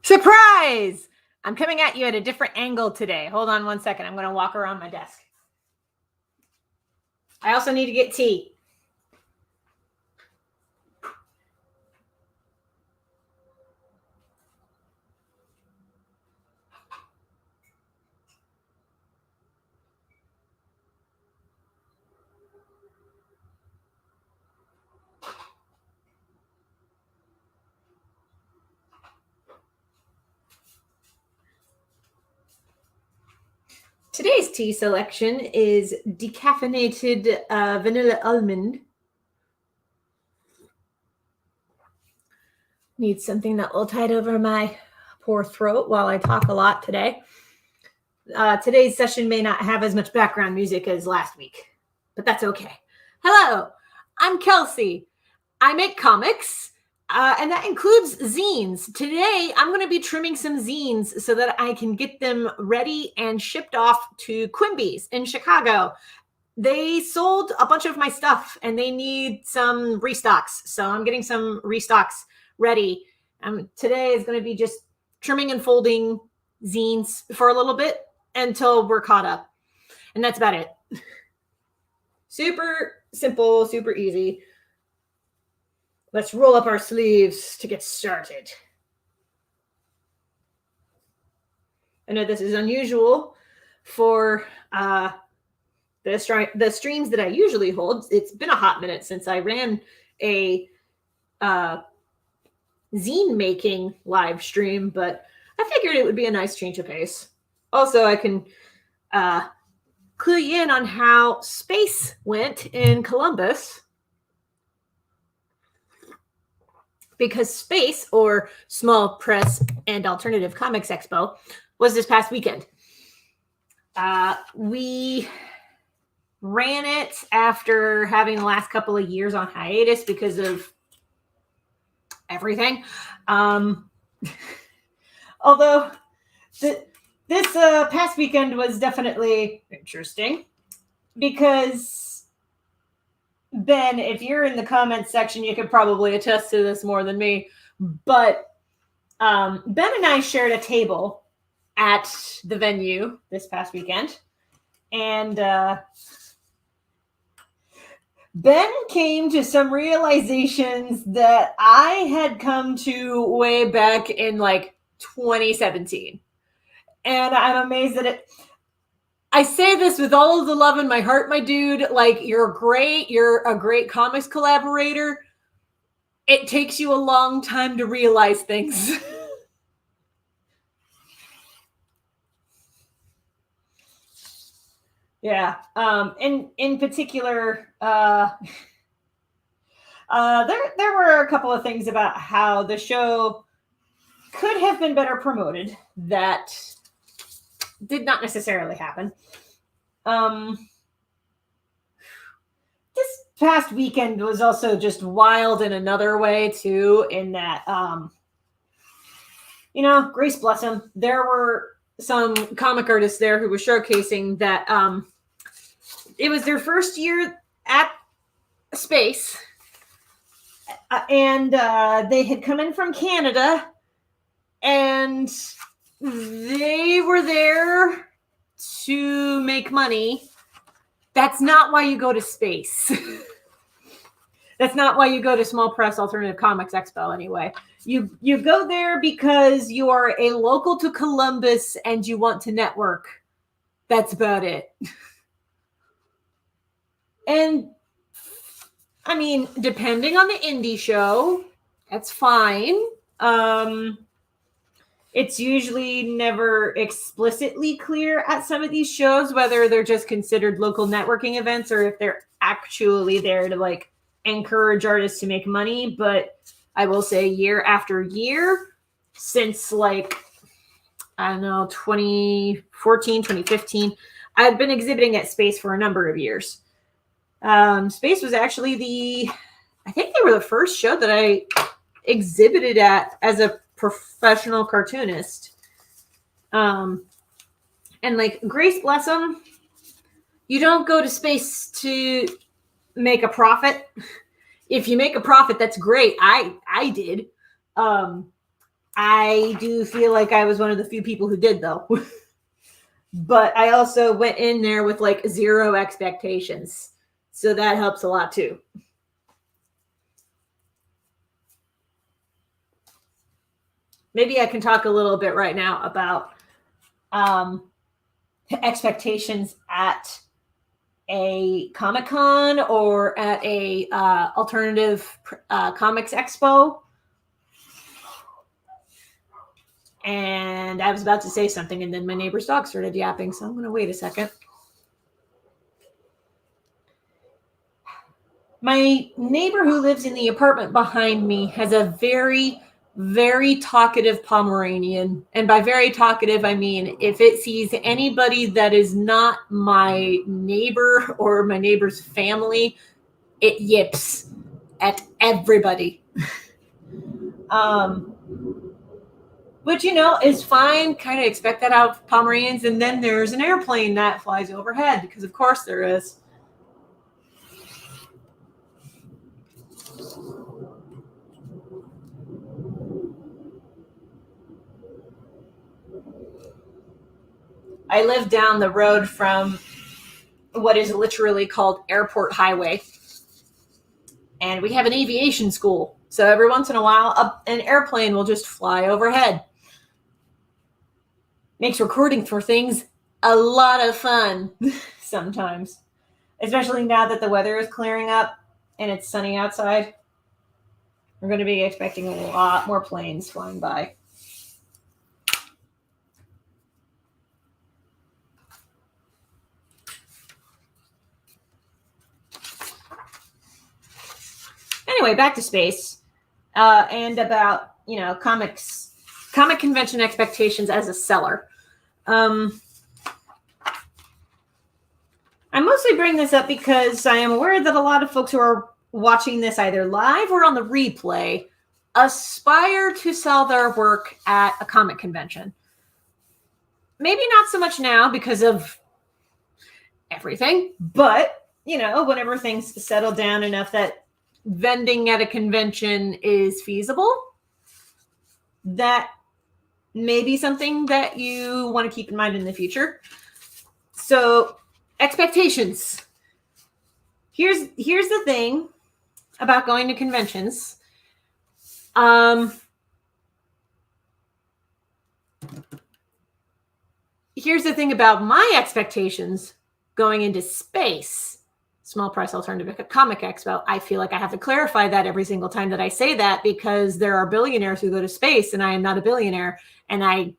Surprise! I'm coming at you at a different angle today. Hold on one second. I'm going to walk around my desk. I also need to get tea. Today's tea selection is decaffeinated vanilla almond. Need something that will tide over my poor throat while I talk a lot today. Today's session may not have as much background music as last week, but that's okay. Hello, I'm Kelci. I make comics, and that includes zines. Today, I'm going to be trimming some zines so that I can get them ready and shipped off to Quimby's in Chicago. They sold a bunch of my stuff, and they need some restocks, so I'm getting some restocks ready. Today is going to be just trimming and folding zines for a little bit until we're caught up. And that's about it. Super simple, super easy. Let's roll up our sleeves to get started. I know this is unusual for the streams that I usually hold. It's been a hot minute since I ran a zine making live stream, but I figured it would be a nice change of pace. Also, I can clue you in on how space went in Columbus, because Space, or Small Press and Alternative Comics Expo, was this past weekend. We ran it after having the last couple of years on hiatus because of everything. Although this past weekend was definitely interesting because Ben, if you're in the comments section, you could probably attest to this more than me. But Ben and I shared a table at the venue this past weekend. And Ben came to some realizations that I had come to way back in like 2017. And I'm amazed that it... I say this with all of the love in my heart, my dude. Like, you're a great comics collaborator. It takes you a long time to realize things. Yeah. In particular, there were a couple of things about how the show could have been better promoted that did not necessarily happen. This past weekend was also just wild in another way too, in that, Grace bless them. There were some comic artists there who were showcasing that it was their first year at Space, and they had come in from Canada, and they were there to make money. That's not why you go to Space. That's not why you go to Small Press Alternative Comics Expo anyway. You go there because you are a local to Columbus and you want to network. That's about it. And I mean, depending on the indie show, that's fine. It's usually never explicitly clear at some of these shows whether they're just considered local networking events or if they're actually there to like encourage artists to make money. But I will say year after year, since like, I don't know, 2014, 2015, I've been exhibiting at Space for a number of years. Space was actually I think they were the first show that I exhibited at as a professional cartoonist. And like, Grace bless them, you don't go to Space to make a profit. If you make a profit, that's great. I did. I I do feel like I was one of the few people who did, though. But I also went in there with like 0 expectations. So that helps a lot too. Maybe I can talk a little bit right now about expectations at a Comic-Con or at a alternative comics expo. And I was about to say something, and then my neighbor's dog started yapping, so I'm going to wait a second. My neighbor who lives in the apartment behind me has a very, very talkative Pomeranian. And by very talkative, I mean if it sees anybody that is not my neighbor or my neighbor's family, it yips at everybody. Which, you know, is fine. Kind of expect that out of Pomeranians. And then there's an airplane that flies overhead, because of course there is. I live down the road from what is literally called Airport Highway. And we have an aviation school. So every once in a while, an airplane will just fly overhead. Makes recording for things a lot of fun sometimes. Especially now that the weather is clearing up and it's sunny outside. We're going to be expecting a lot more planes flying by. Anyway, back to space and about, you know, comic convention expectations as a seller. I mostly bring this up because I am aware that a lot of folks who are watching this either live or on the replay aspire to sell their work at a comic convention. Maybe not so much now because of everything, but, you know, whenever things settle down enough that vending at a convention is feasible, that may be something that you want to keep in mind in the future. So, expectations. Here's the thing about going to conventions. Here's the thing about my expectations going into space. Small price alternative comic expo. I feel like I have to clarify that every single time that I say that, because there are billionaires who go to space and I am not a billionaire, and I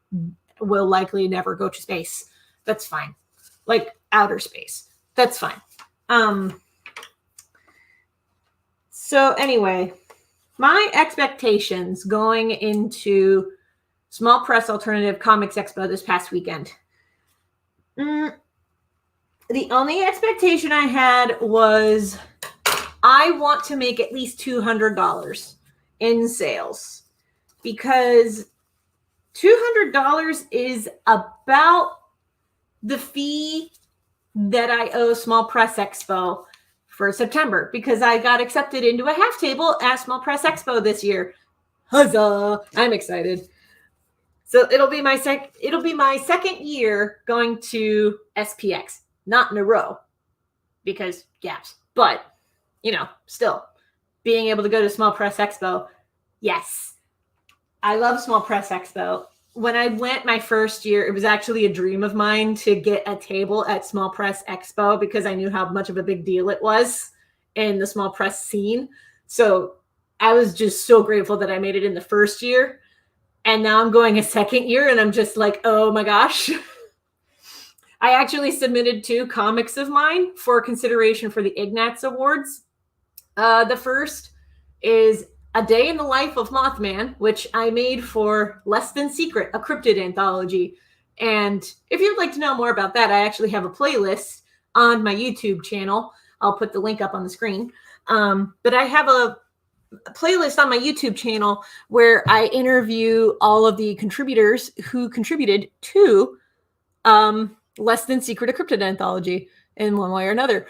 will likely never go to space. That's fine. Like outer space. That's fine. So anyway, my expectations going into Small Press Alternative Comics Expo this past weekend. The only expectation I had was I want to make at least $200 in sales, because $200 is about the fee that I owe Small Press Expo for September, because I got accepted into a half table at Small Press Expo this year. Huzzah! I'm excited. So it'll be my second year going to SPX. Not in a row, because gaps. But, you know, still, being able to go to Small Press Expo, yes. I love Small Press Expo. When I went my first year, it was actually a dream of mine to get a table at Small Press Expo, because I knew how much of a big deal it was in the small press scene. So I was just so grateful that I made it in the first year. And now I'm going a second year, and I'm just like, oh my gosh. I actually submitted 2 comics of mine for consideration for the Ignatz Awards. The first is A Day in the Life of Mothman, which I made for Less Than Secret, a cryptid anthology. And if you'd like to know more about that, I actually have a playlist on my YouTube channel. I'll put the link up on the screen. But I have a playlist on my YouTube channel where I interview all of the contributors who contributed to Less Than Secret, a cryptid anthology in one way or another.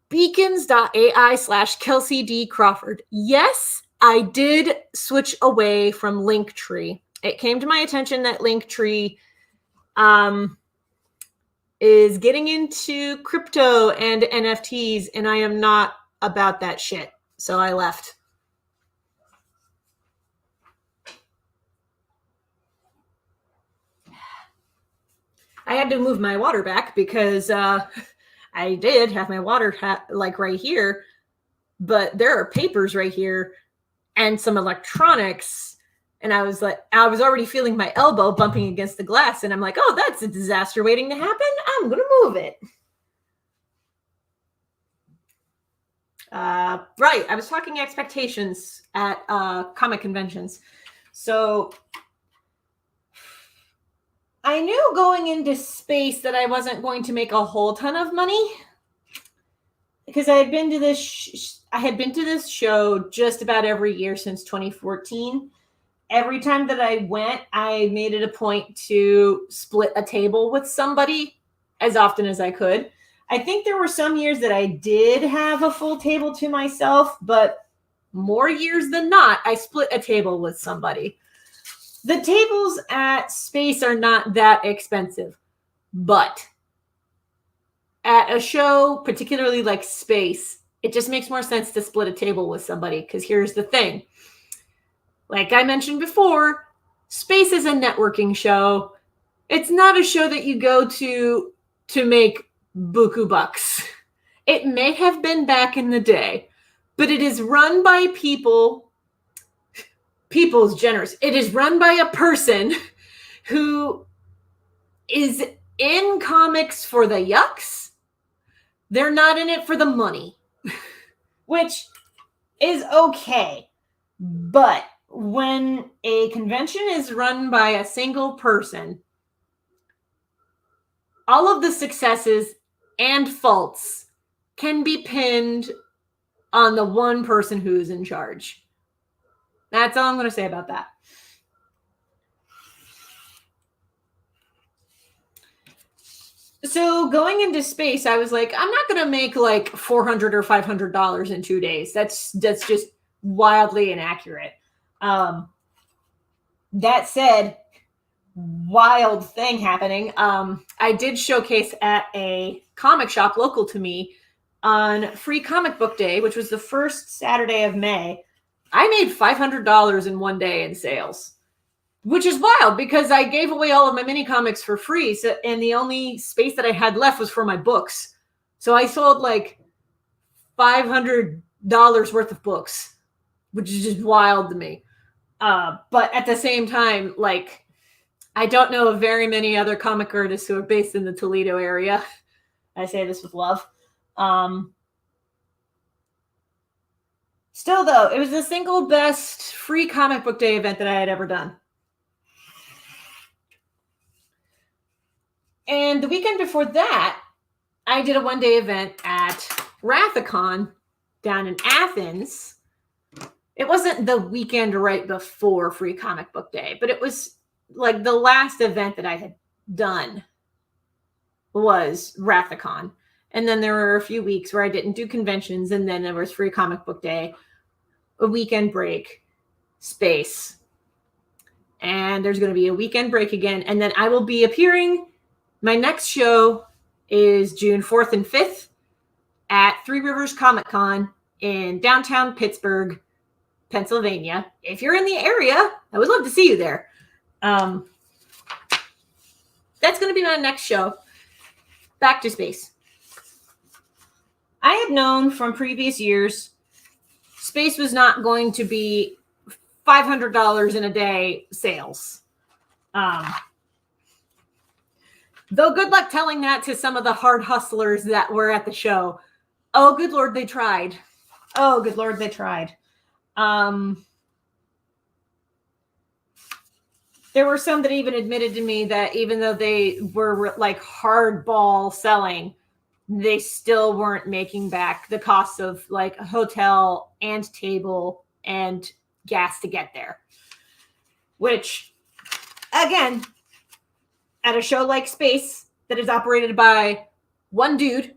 Beacons.ai/Kelci D. Crawford. Yes, I did switch away from Linktree. it came to my attention that Linktree is getting into crypto and NFTs, and I am not about that shit. So I left. I had to move my water back because I did have my water like right here, but there are papers right here and some electronics. And I was already feeling my elbow bumping against the glass. And I'm like, oh, that's a disaster waiting to happen. I'm going to move it. Right. I was talking expectations at comic conventions. So I knew going into space that I wasn't going to make a whole ton of money because I had been to this show just about every year since 2014. Every time that I went, I made it a point to split a table with somebody as often as I could. I think there were some years that I did have a full table to myself, but more years than not, I split a table with somebody. The tables at Space are not that expensive, but at a show, particularly like Space, it just makes more sense to split a table with somebody because here's the thing. Like I mentioned before, Space is a networking show. It's not a show that you go to make buku bucks. It may have been back in the day, but it is run by people's generous. It is run by a person who is in comics for the yucks. They're not in it for the money, which is okay. But when a convention is run by a single person, all of the successes and faults can be pinned on the one person who's in charge. That's all I'm going to say about that. So going into Space, I was like, I'm not going to make like $400 or $500 in 2 days. That's just wildly inaccurate. That said, wild thing happening. I did showcase at a comic shop local to me on Free Comic Book Day, which was the first Saturday of May. I made $500 in 1 day in sales, which is wild because I gave away all of my mini comics for free. So, and the only space that I had left was for my books. So I sold like $500 worth of books, which is just wild to me. But at the same time, like, I don't know of very many other comic artists who are based in the Toledo area. I say this with love. Still, though, it was the single best Free Comic Book Day event that I had ever done. And the weekend before that, I did a one-day event at Rathacon down in Athens. It wasn't the weekend right before Free Comic Book Day, but it was like the last event that I had done was Rathacon. And then there were a few weeks where I didn't do conventions, and then there was Free Comic Book Day, a weekend break, Space. And there's going to be a weekend break again. And then I will be appearing. My next show is June 4th and 5th at Three Rivers Comic Con in downtown Pittsburgh, Pennsylvania. If you're in the area, I would love to see you there. That's going to be my next show. Back to Space. I had known from previous years Space was not going to be $500 in a day sales. Though good luck telling that to some of the hard hustlers that were at the show. Oh, good Lord, they tried. Oh, good Lord, they tried. There were some that even admitted to me that even though they were like hardball selling, they still weren't making back the cost of like a hotel and table and gas to get there. Which, again, at a show like Space that is operated by one dude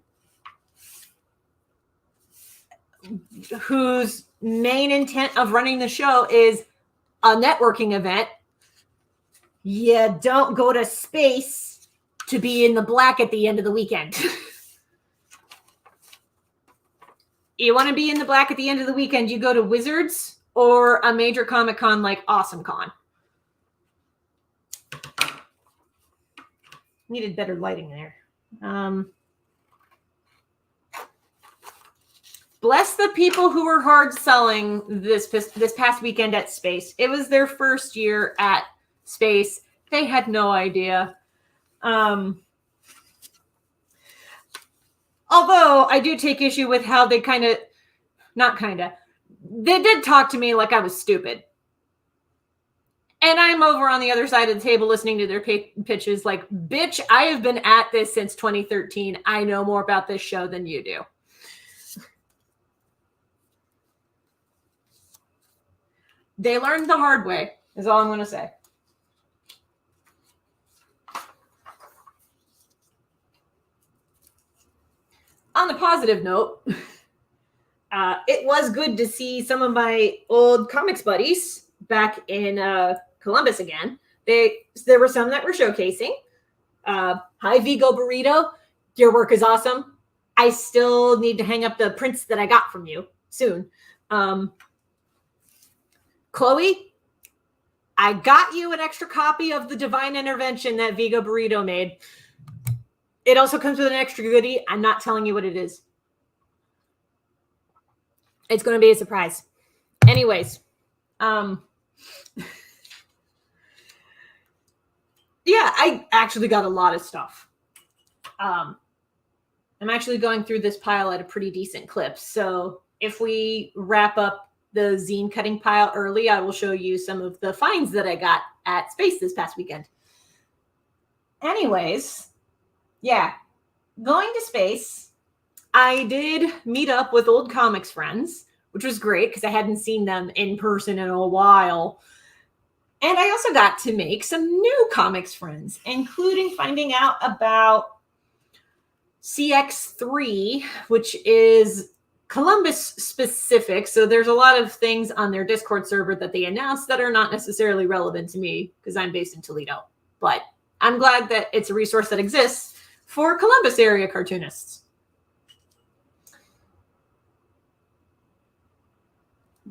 whose main intent of running the show is a networking event, You don't go to space to be in the black at the end of the weekend. You want to be in the black at the end of the weekend, you go to Wizards or a major Comic Con like Awesome Con. Needed better lighting there. Bless the people who were hard selling this past weekend at Space. It was their first year at Space. They had no idea. Although I do take issue with how they they did talk to me like I was stupid. And I'm over on the other side of the table listening to their pitches like, bitch, I have been at this since 2013. I know more about this show than you do. They learned the hard way, is all I'm going to say. On the positive note, it was good to see some of my old comics buddies back in Columbus again. There were some that were showcasing. Hi, Vigo Burrito. Your work is awesome. I still need to hang up the prints that I got from you soon. Chloe, I got you an extra copy of the Divine Intervention that Vigo Burrito made. It also comes with an extra goodie. I'm not telling you what it is. It's going to be a surprise. Anyways, yeah, I actually got a lot of stuff. I'm actually going through this pile at a pretty decent clip. So if we wrap up the zine cutting pile early, I will show you some of the finds that I got at Space this past weekend. Anyways, yeah, going to Space, I did meet up with old comics friends, which was great because I hadn't seen them in person in a while. And I also got to make some new comics friends, including finding out about CX3, which is Columbus specific. So there's a lot of things on their Discord server that they announced that are not necessarily relevant to me because I'm based in Toledo. But I'm glad that it's a resource that exists for Columbus area cartoonists.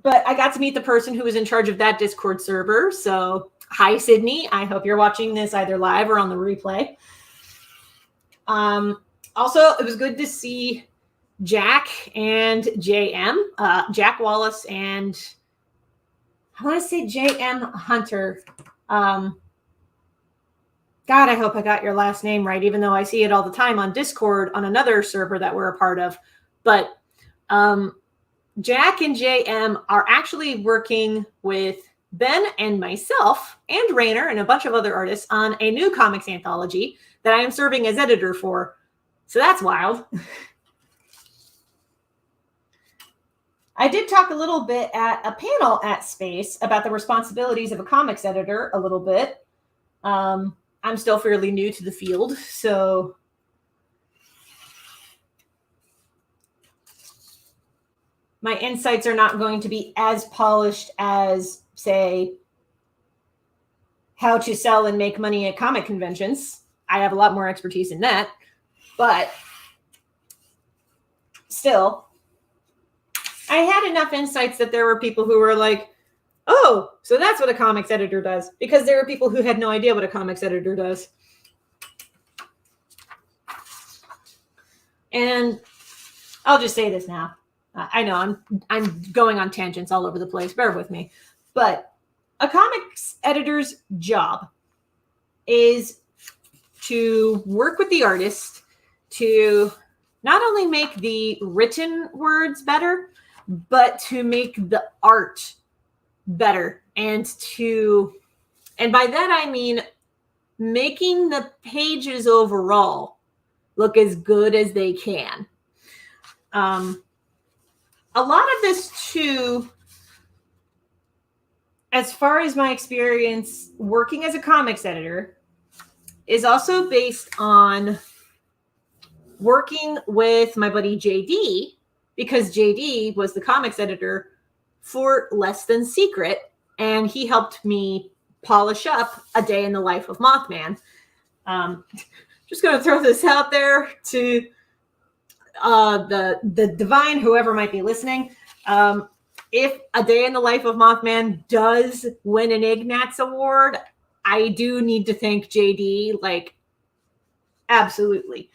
But I got to meet the person who was in charge of that Discord server. So hi, Sydney. I hope you're watching this either live or on the replay. Also, it was good to see Jack and JM, Jack Wallace and I want to say JM Hunter. God, I hope I got your last name right, even though I see it all the time on Discord on another server that we're a part of. But Jack and JM are actually working with Ben and myself and Rainer and a bunch of other artists on a new comics anthology that I am serving as editor for. So that's wild. I did talk a little bit at a panel at Space about the responsibilities of a comics editor a little bit. I'm still fairly new to the field, so my insights are not going to be as polished as, say, how to sell and make money at comic conventions. I have a lot more expertise in that, but still, I had enough insights that there were people who were like, oh, so that's what a comics editor does. Because there were people who had no idea what a comics editor does. And I'll just say this now. I know I'm going on tangents all over the place. Bear with me. But a comics editor's job is to work with the artist to not only make the written words better, but to make the art better. And by that I mean making the pages overall look as good as they can. A lot of this too, as far as my experience working as a comics editor, is also based on working with my buddy JD, because JD was the comics editor for Less Than Secret, and he helped me polish up A Day in the Life of Mothman. Just going to throw this out there to the divine, whoever might be listening. If A Day in the Life of Mothman does win an Ignatz Award, I do need to thank JD. Like, absolutely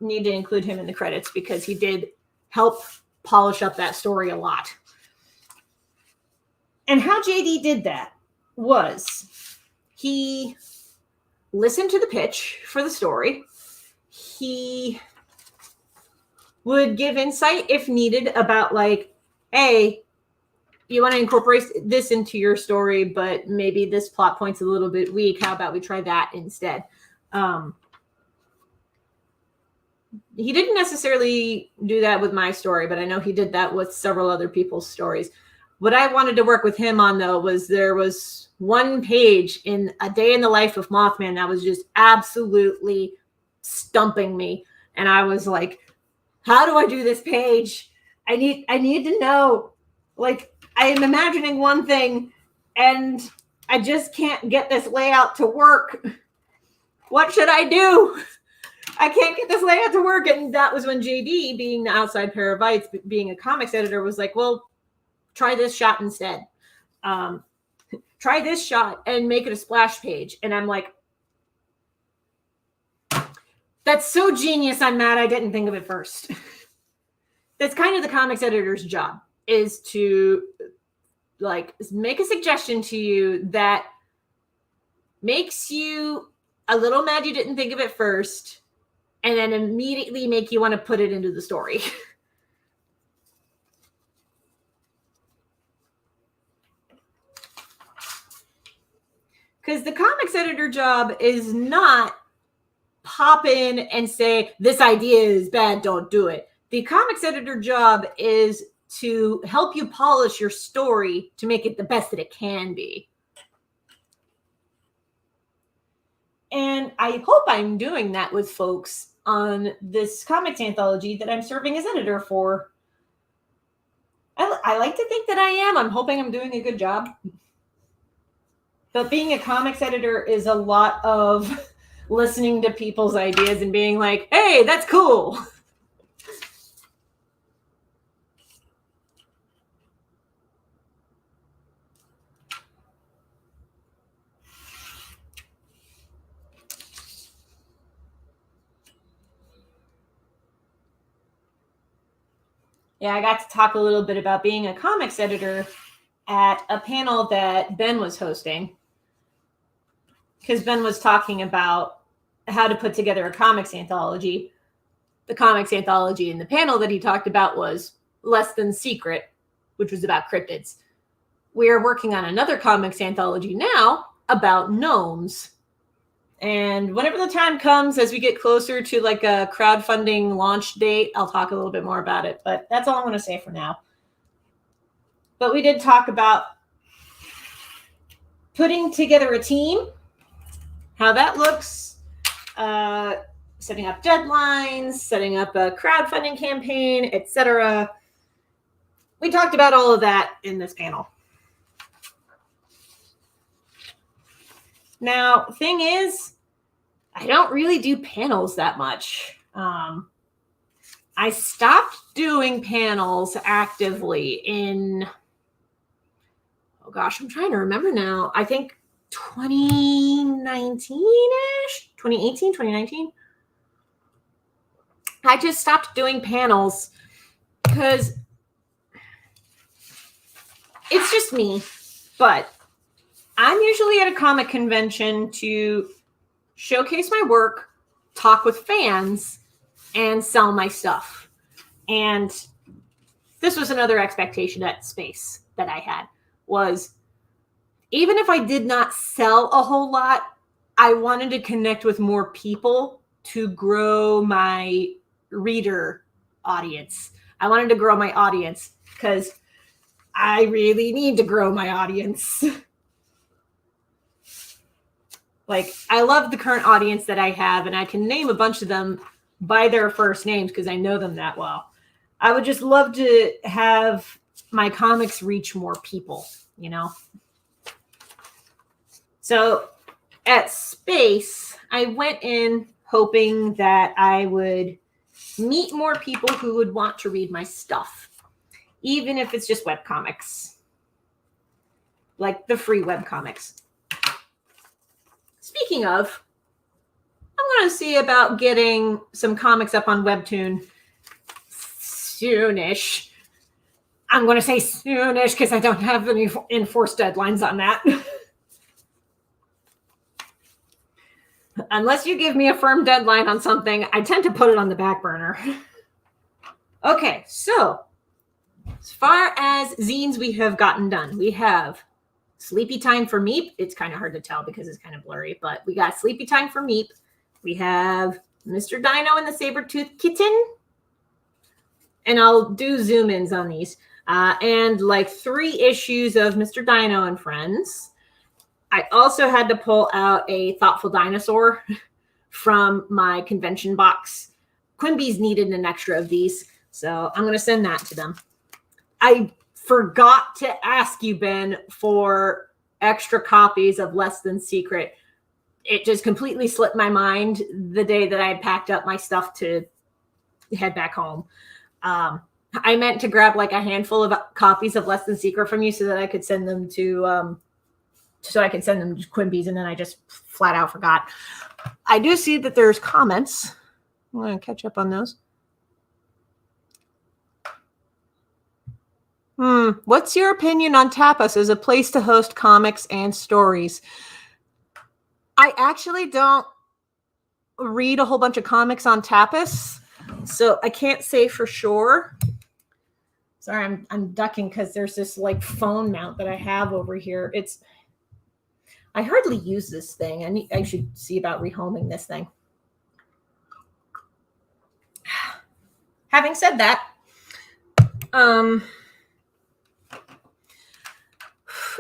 need to include him in the credits because he did help polish up that story a lot. And how JD did that was he listened to the pitch for the story. He would give insight if needed about like, hey, you want to incorporate this into your story, but maybe this plot point's a little bit weak. How about we try that instead? He didn't necessarily do that with my story, but I know he did that with several other people's stories. What I wanted to work with him on, though, was there was one page in A Day in the Life of Mothman that was just absolutely stumping me. And I was like, how do I do this page? I need to know. Like, I am imagining one thing and I just can't get this layout to work. What should I do? I can't get this layout to work. And that was when JD, being the outside pair of Bites, being a comics editor, was like, well, try this shot instead. Try this shot and make it a splash page. And I'm like, that's so genius. I'm mad I didn't think of it first. That's kind of the comics editor's job, is to like make a suggestion to you that makes you a little mad you didn't think of it first, and then immediately make you want to put it into the story. Because the comics editor job is not pop in and say, this idea is bad, don't do it. The comics editor job is to help you polish your story to make it the best that it can be. And I hope I'm doing that with folks on this comics anthology that I'm serving as editor for. I like to think that I am. I'm hoping I'm doing a good job. But being a comics editor is a lot of listening to people's ideas and being like, hey, that's cool. Yeah, I got to talk a little bit about being a comics editor at a panel that Ben was hosting, because Ben was talking about how to put together a comics anthology. The comics anthology in the panel that he talked about was Less Than Secret, which was about cryptids. We are working on another comics anthology now about gnomes. And whenever the time comes, as we get closer to like a crowdfunding launch date, I'll talk a little bit more about it. But that's all I'm going to say for now. But we did talk about putting together a team, how that looks, setting up deadlines, setting up a crowdfunding campaign, etc. We talked about all of that in this panel. Now, thing is, I don't really do panels that much. I stopped doing panels actively in, oh gosh, I'm trying to remember now. I think 2019-ish, 2018, 2019. I just stopped doing panels because it's just me, but I'm usually at a comic convention to showcase my work, talk with fans, and sell my stuff. And this was another expectation at Space that I had, was even if I did not sell a whole lot, I wanted to connect with more people to grow my reader audience. I wanted to grow my audience because I really need to grow my audience. Like, I love the current audience that I have, and I can name a bunch of them by their first names because I know them that well. I would just love to have my comics reach more people, you know? So at Space, I went in hoping that I would meet more people who would want to read my stuff, even if it's just webcomics, like the free webcomics. Speaking of, I'm going to see about getting some comics up on Webtoon soonish. I'm going to say soonish because I don't have any enforced deadlines on that. Unless you give me a firm deadline on something, I tend to put it on the back burner. Okay, so as far as zines we have gotten done, we have Sleepy Time for Meep. It's kind of hard to tell because it's kind of blurry, but we got Sleepy Time for Meep. We have Mr. Dino and the Saber-Toothed Kitten. And I'll do zoom-ins on these. And like 3 issues of Mr. Dino and Friends. I also had to pull out a Thoughtful Dinosaur from my convention box. Quimby's needed an extra of these, so I'm going to send that to them. I forgot to ask you, Ben, for extra copies of Less Than Secret. It just completely slipped my mind the day that I had packed up my stuff to head back home. I meant to grab like a handful of copies of Less Than Secret from you so that I could send them to Quimby's, and then I just flat out forgot. I do see that there's comments. I'm going to catch up on those. What's your opinion on Tapas as a place to host comics and stories? I actually don't read a whole bunch of comics on Tapas, so I can't say for sure. Sorry, I'm ducking because there's this like phone mount that I have over here. I hardly use this thing. I should see about rehoming this thing. Having said that,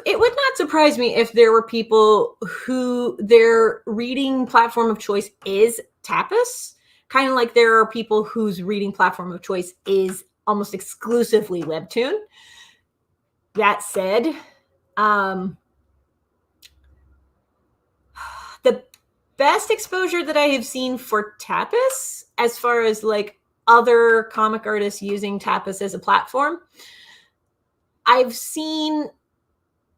it would not surprise me if there were people who their reading platform of choice is Tapas, kind of like there are people whose reading platform of choice is almost exclusively Webtoon. That said, the best exposure that I have seen for Tapas, as far as like other comic artists using Tapas as a platform, I've seen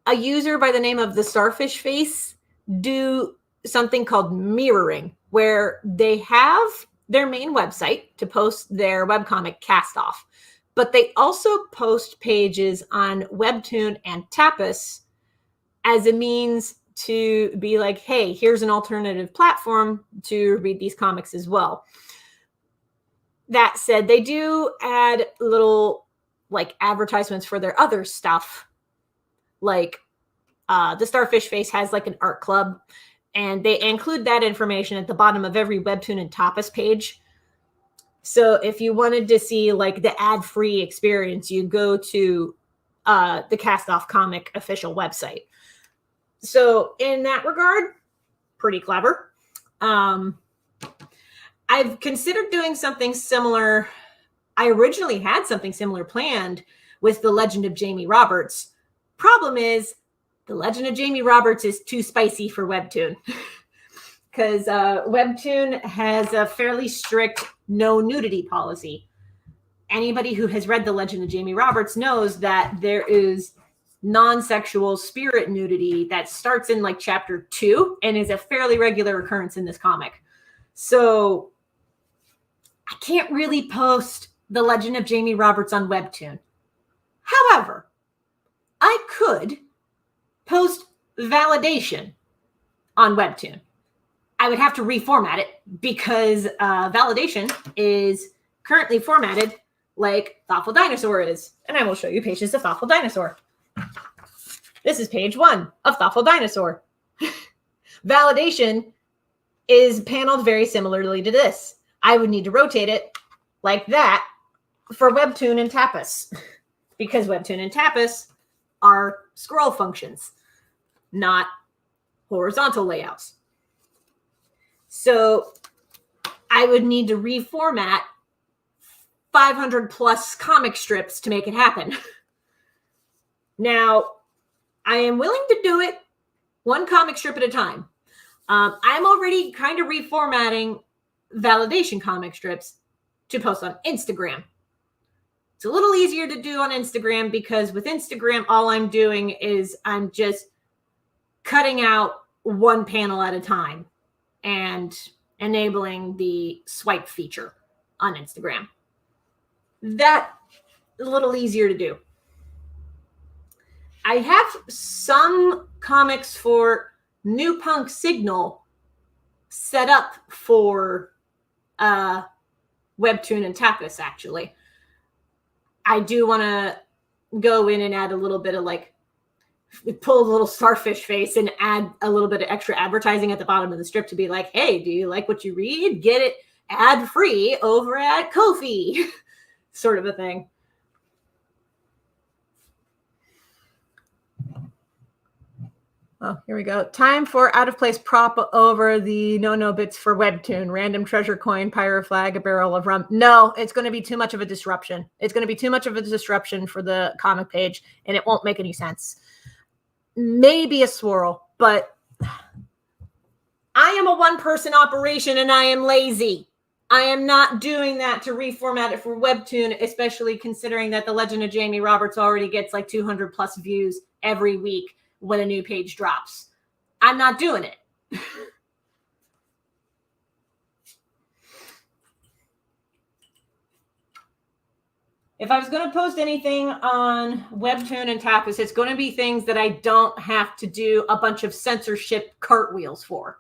a user by the name of the Starfish Face do something called mirroring, where they have their main website to post their webcomic cast off, but they also post pages on Webtoon and Tapas as a means to be like, hey, here's an alternative platform to read these comics as well. That said, they do add little like advertisements for their other stuff. Like the Starfish Face has like an art club, and they include that information at the bottom of every Webtoon and Tapas page. So if you wanted to see like the ad-free experience, you go to the Cast Off Comic official website. So in that regard, pretty clever. I've considered doing something similar. I originally had something similar planned with The Legend of Jamie Roberts. Problem is, The Legend of Jamie Roberts is too spicy for Webtoon. Because Webtoon has a fairly strict no nudity policy. Anybody who has read The Legend of Jamie Roberts knows that there is non-sexual spirit nudity that starts in like chapter 2 and is a fairly regular occurrence in this comic. So I can't really post The Legend of Jamie Roberts on Webtoon. However, I could post Validation on Webtoon. I would have to reformat it because Validation is currently formatted like Thoughtful Dinosaur is. And I will show you pages of Thoughtful Dinosaur. This is page 1 of Thoughtful Dinosaur. Validation is paneled very similarly to this. I would need to rotate it like that for Webtoon and Tapas, because Webtoon and Tapas are scroll functions, not horizontal layouts. So I would need to reformat 500 plus comic strips to make it happen. Now, I am willing to do it one comic strip at a time. I'm already kind of reformatting validation comic strips to post on Instagram. It's a little easier to do on Instagram because with Instagram, all I'm doing is I'm just cutting out one panel at a time and enabling the swipe feature on Instagram. That's a little easier to do. I have some comics for New Punk Signal set up for Webtoon and Tapas, actually. I do want to go in and add a little bit of pull a little starfish face and add a little bit of extra advertising at the bottom of the strip to be like, hey, do you like what you read? Get it ad-free over at Ko-fi, sort of a thing. Oh, here we go. Time for out of place prop over the no bits for Webtoon. Random treasure coin, pyro flag, a barrel of rum. No, it's going to be too much of a disruption. It's going to be too much of a disruption for the comic page, and it won't make any sense. Maybe a swirl, but I am a one-person operation, and I am lazy. I am not doing that to reformat it for Webtoon, especially considering that The Legend of Jamie Roberts already gets like 200 plus views every week when a new page drops. I'm not doing it. If I was going to post anything on Webtoon and Tapas, it's going to be things that I don't have to do a bunch of censorship cartwheels for.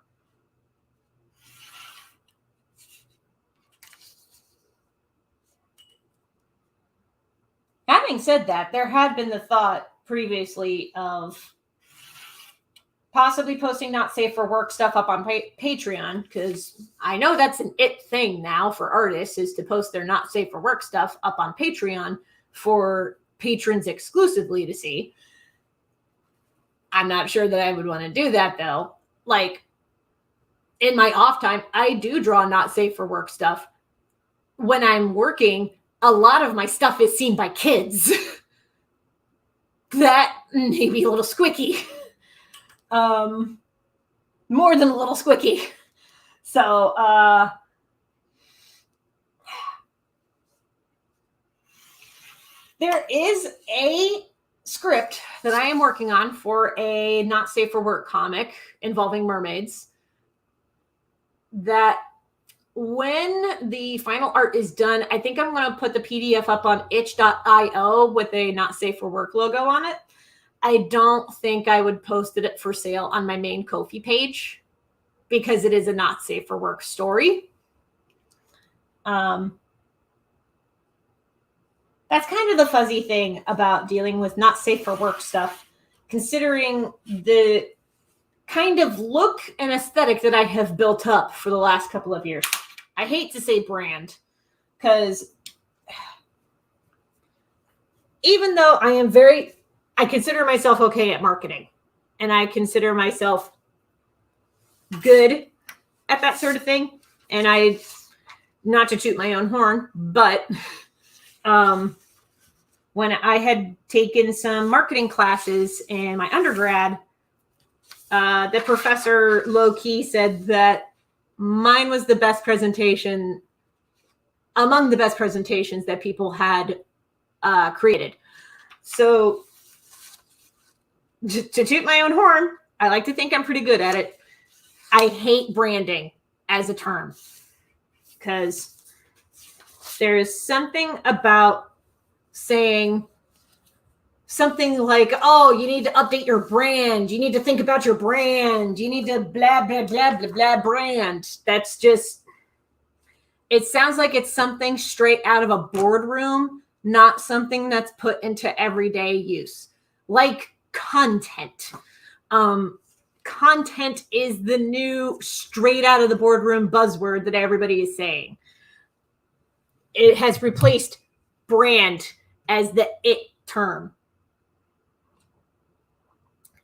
Having said that, there had been the thought previously of possibly posting not safe for work stuff up on Patreon, because I know that's an it thing now for artists, is to post their not safe for work stuff up on Patreon for patrons exclusively to see. I'm not sure that I would want to do that, though. Like, in my off time, I do draw not safe for work stuff. When I'm working, a lot of my stuff is seen by kids. That may be a little squicky. More than a little squicky. So, there is a script that I am working on for a not safe for work comic involving mermaids that when the final art is done, I think I'm going to put the PDF up on itch.io with a not safe for work logo on it. I don't think I would post it for sale on my main Ko-fi page because it is a not safe for work story. That's kind of the fuzzy thing about dealing with not safe for work stuff, considering the kind of look and aesthetic that I have built up for the last couple of years. I hate to say brand, because even though I consider myself okay at marketing, and I consider myself good at that sort of thing, and not to toot my own horn, but when I had taken some marketing classes in my undergrad, the professor low-key said that mine was the best presentation among the best presentations that people had created. So to toot my own horn, I like to think I'm pretty good at it. I hate branding as a term because there's something about saying something like, oh, you need to update your brand. You need to think about your brand. You need to blah, blah, blah, blah, blah brand. That's just, it sounds like it's something straight out of a boardroom, not something that's put into everyday use. Like content. Content is the new straight out of the boardroom buzzword that everybody is saying. It has replaced brand as the it term.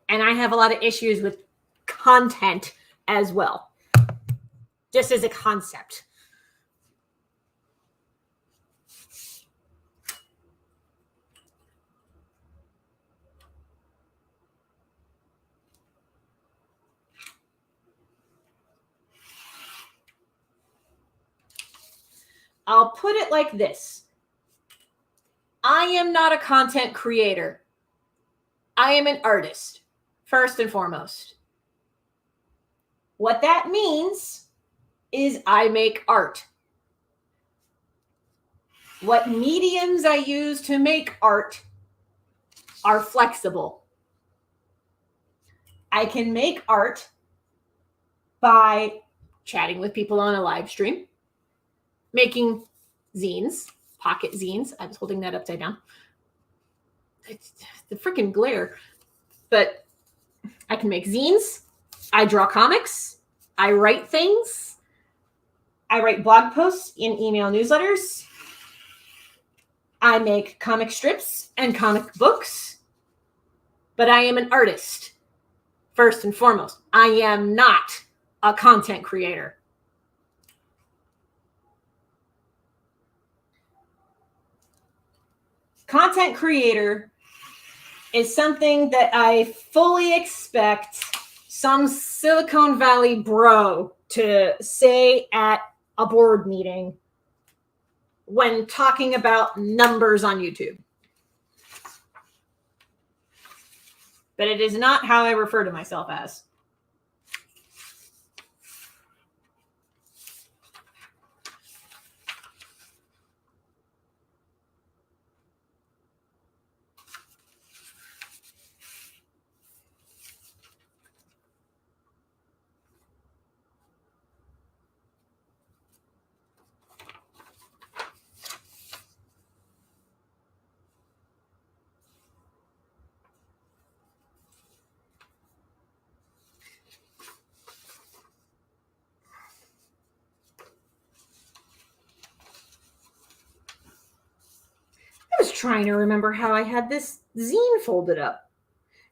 And I have a lot of issues with content as well, just as a concept. I'll put it like this. I am not a content creator. I am an artist, first and foremost. What that means is I make art. What mediums I use to make art are flexible. I can make art by chatting with people on a live stream, making zines, pocket zines. I was holding that upside down. It's the freaking glare. But I can make zines. I draw comics. I write things. I write blog posts in email newsletters. I make comic strips and comic books. But I am an artist, first and foremost. I am not a content creator. Content creator is something that I fully expect some Silicon Valley bro to say at a board meeting when talking about numbers on YouTube. But it is not how I refer to myself as. I was trying to remember how I had this zine folded up.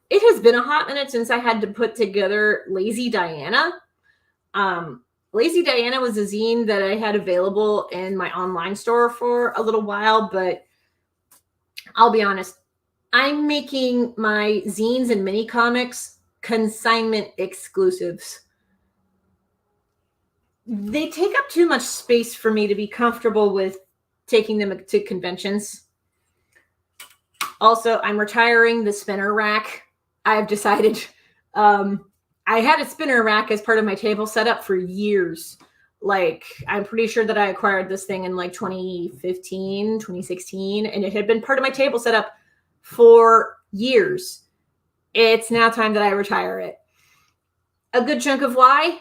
It has been a hot minute since I had to put together Lazy Diana. Lazy Diana was a zine that I had available in my online store for a little while, but I'll be honest, I'm making my zines and mini comics consignment exclusives. They take up too much space for me to be comfortable with taking them to conventions. Also, I'm retiring the spinner rack. I've decided I had a spinner rack as part of my table setup for years. Like, I'm pretty sure that I acquired this thing in like 2015, 2016, and it had been part of my table setup for years. It's now time that I retire it. A good chunk of why?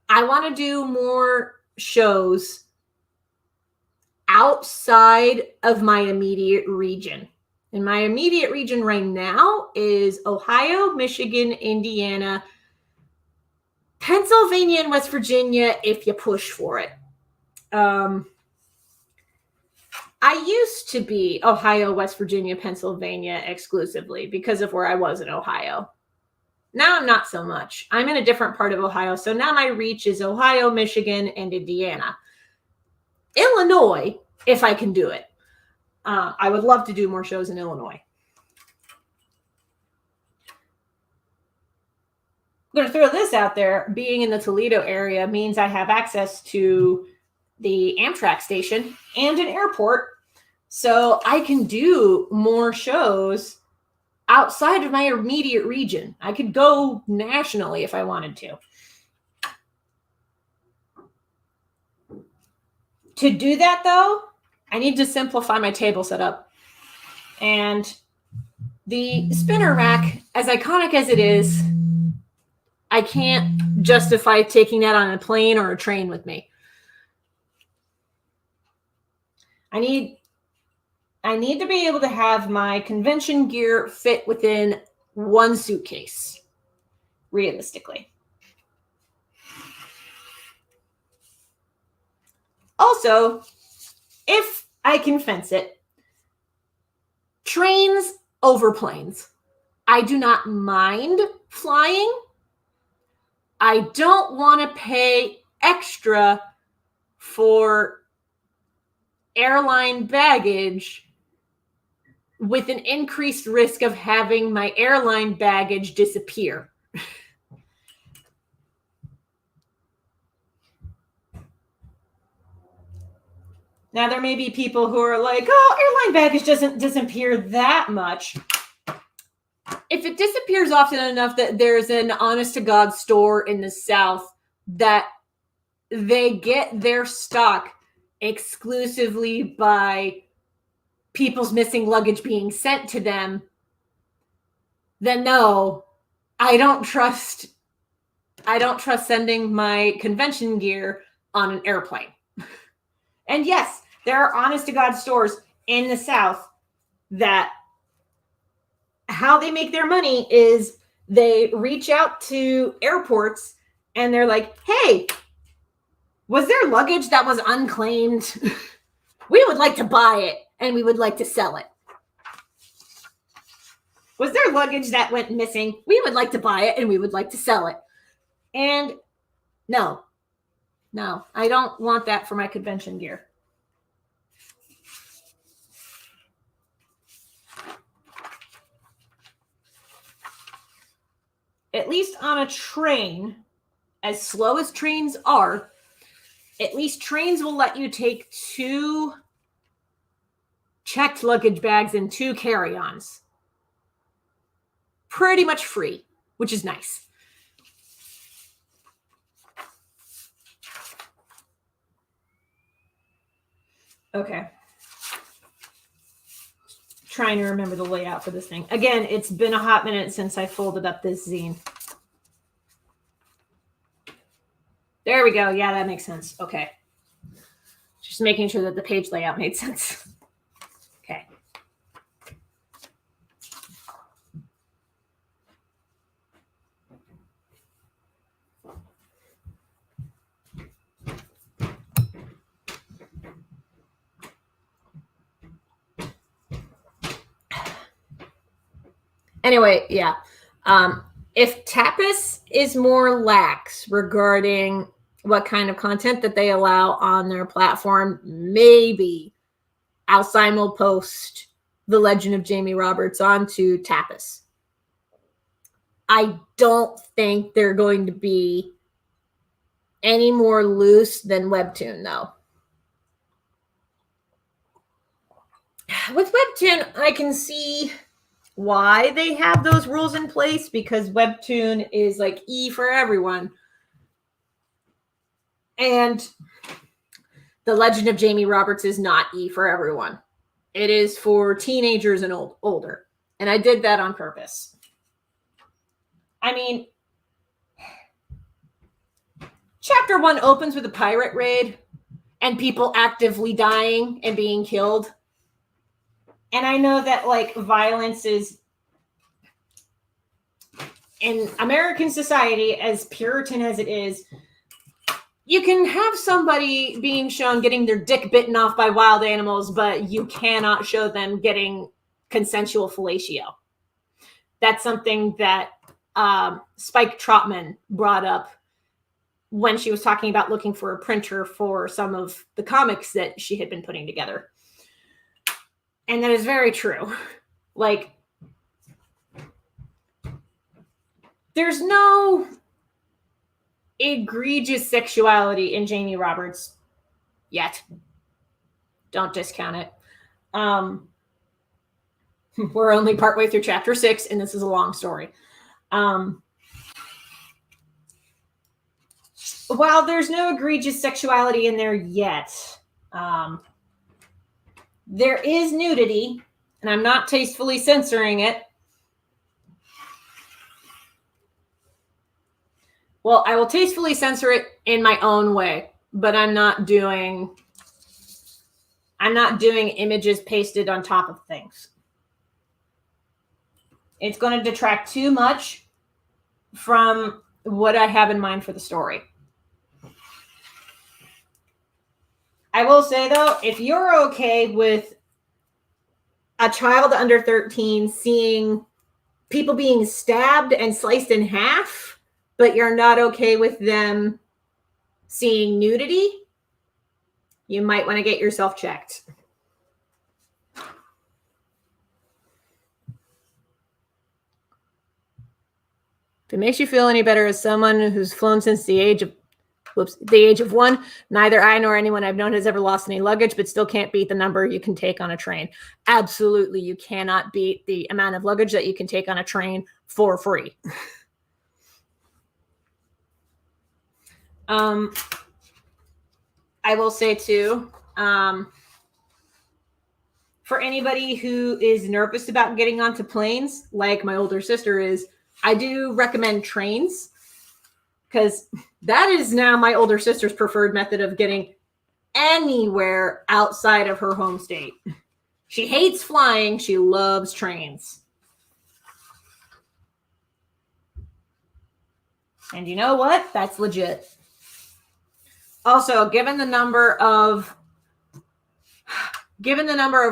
I want to do more shows outside of my immediate region. And my immediate region right now is Ohio, Michigan, Indiana, Pennsylvania, and West Virginia, if you push for it. I used to be Ohio, West Virginia, Pennsylvania exclusively because of where I was in Ohio. Now I'm not so much. I'm in a different part of Ohio, so now my reach is Ohio, Michigan, and Indiana. Illinois, if I can do it. I would love to do more shows in Illinois. I'm going to throw this out there. Being in the Toledo area means I have access to the Amtrak station and an airport, so I can do more shows outside of my immediate region. I could go nationally if I wanted to. To do that, though, I need to simplify my table setup. And the spinner rack, as iconic as it is, I can't justify taking that on a plane or a train with me. I need to be able to have my convention gear fit within one suitcase, realistically. Also, if I can fence it, trains over planes. I do not mind flying. I don't want to pay extra for airline baggage with an increased risk of having my airline baggage disappear. Now, there may be people who are like, oh, airline baggage doesn't disappear that much. If it disappears often enough that there's an honest-to-God store in the South that they get their stock exclusively by people's missing luggage being sent to them, then no, I don't trust sending my convention gear on an airplane. And yes, there are honest-to-God stores in the South that how they make their money is they reach out to airports and they're like, hey, was there luggage that was unclaimed? We would like to buy it and we would like to sell it. Was there luggage that went missing? We would like to buy it and we would like to sell it. And no, I don't want that for my convention gear. At least on a train, as slow as trains are, at least trains will let you take 2 checked luggage bags and 2 carry-ons. Pretty much free, which is nice. Okay. Trying to remember the layout for this thing. Again, it's been a hot minute since I folded up this zine. There we go. Yeah, that makes sense. Okay. Just making sure that the page layout made sense. Okay. Anyway, yeah. If Tapas is more lax regarding what kind of content that they allow on their platform, maybe I'll simul post The Legend of Jamie Roberts onto Tapas. I don't think they're going to be any more loose than Webtoon, though. With Webtoon, I can see why they have those rules in place, because Webtoon is like E for everyone. And The Legend of Jamie Roberts is not E for everyone. It is for teenagers and older. And I did that on purpose. I mean, chapter 1 opens with a pirate raid and people actively dying and being killed. And I know that, like, violence is, in American society, as Puritan as it is, you can have somebody being shown getting their dick bitten off by wild animals, but you cannot show them getting consensual fellatio. That's something that Spike Trotman brought up when she was talking about looking for a printer for some of the comics that she had been putting together. And that is very true. Like, there's no egregious sexuality in Jamie Roberts yet. Don't discount it. We're only partway through chapter 6, and this is a long story. While there's no egregious sexuality in there yet, there is nudity, and I'm not tastefully censoring it. Well, I will tastefully censor it in my own way, but I'm not doing images pasted on top of things. It's going to detract too much from what I have in mind for the story. I will say, though, if you're okay with a child under 13 seeing people being stabbed and sliced in half, but you're not okay with them seeing nudity, you might want to get yourself checked. If it makes you feel any better, as someone who's flown since the age of the age of 1. Neither I nor anyone I've known has ever lost any luggage, but still can't beat the number you can take on a train. Absolutely, you cannot beat the amount of luggage that you can take on a train for free. I will say too, for anybody who is nervous about getting onto planes, like my older sister is, I do recommend trains, because that is now my older sister's preferred method of getting anywhere outside of her home state. She hates flying. She loves trains. And you know what? That's legit. Also, given the number of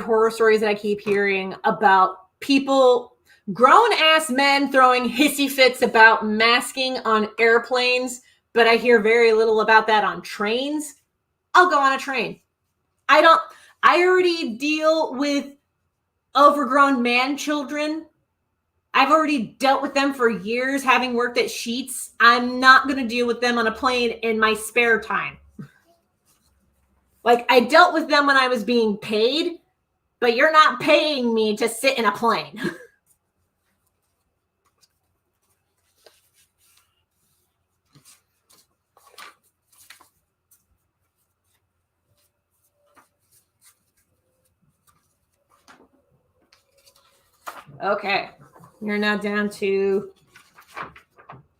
horror stories that I keep hearing about people, grown-ass men throwing hissy fits about masking on airplanes, but I hear very little about that on trains, I'll go on a train. I already deal with overgrown man children. I've already dealt with them for years, having worked at Sheetz. I'm not going to deal with them on a plane in my spare time. Like, I dealt with them when I was being paid, but you're not paying me to sit in a plane. Okay, you're now down to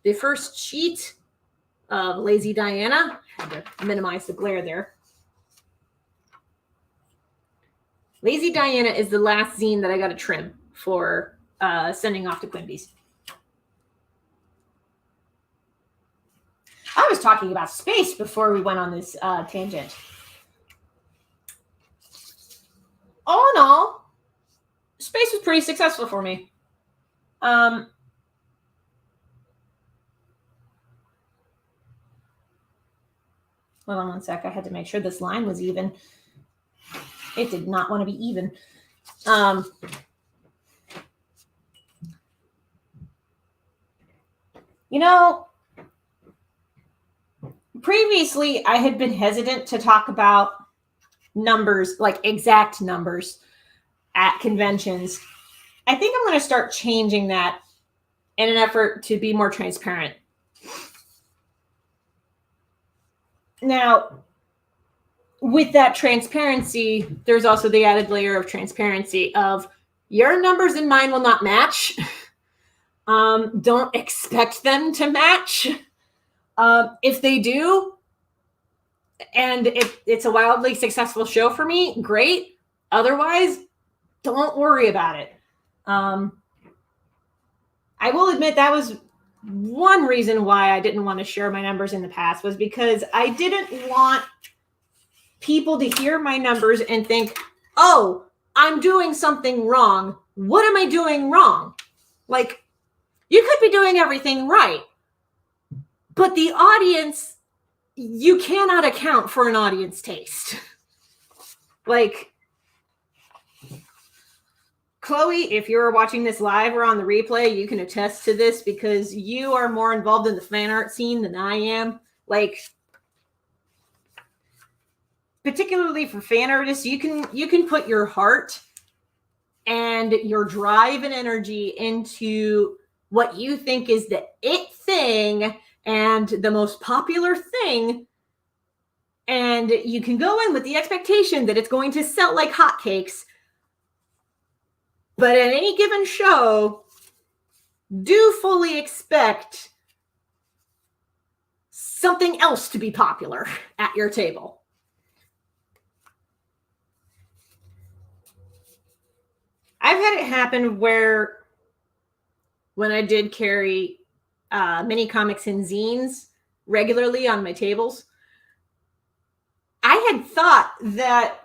the first sheet of Lazy Diana. I had to minimize the glare there. Lazy Diana is the last zine that I got to trim for sending off to Quimby's. I was talking about space before we went on this tangent. All in all, space was pretty successful for me. Hold on one sec. I had to make sure this line was even. It did not want to be even. You know, previously I had been hesitant to talk about numbers, like exact numbers at conventions. I think I'm going to start changing that in an effort to be more transparent. Now, with that transparency, there's also the added layer of transparency of your numbers and mine will not match. Don't expect them to match. If they do, and it's a wildly successful show for me, great. Otherwise, don't worry about it. I will admit that was one reason why I didn't want to share my numbers in the past, was because I didn't want people to hear my numbers and think, oh, I'm doing something wrong. What am I doing wrong? Like, you could be doing everything right, but the audience, you cannot account for an audience taste. Like, Chloe, if you're watching this live or on the replay, you can attest to this because you are more involved in the fan art scene than I am. Like, particularly for fan artists, you can put your heart and your drive and energy into what you think is the it thing and the most popular thing, and you can go in with the expectation that it's going to sell like hotcakes. But at any given show, do fully expect something else to be popular at your table. I've had it happen where when I did carry mini comics and zines regularly on my tables, I had thought that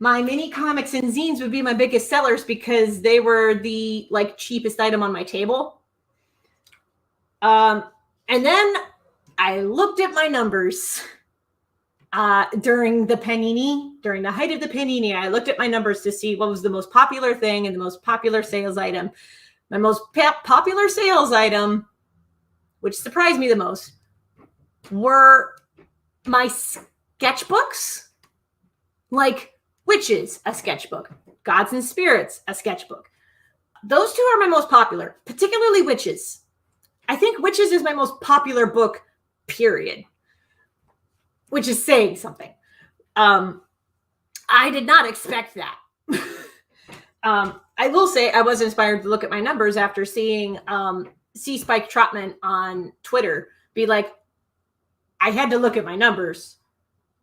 my mini comics and zines would be my biggest sellers because they were the cheapest item on my table. And then I looked at my numbers during the height of the panini. I looked at my numbers to see what was the most popular thing and the most popular sales item. My most popular sales item, which surprised me the most, were my sketchbooks, like Witches, a sketchbook, Gods and Spirits, a sketchbook. Those two are my most popular, particularly Witches. I think Witches is my most popular book, period, which is saying something. I did not expect that. I will say I was inspired to look at my numbers after seeing C. Spike Trotman on Twitter be like, I had to look at my numbers,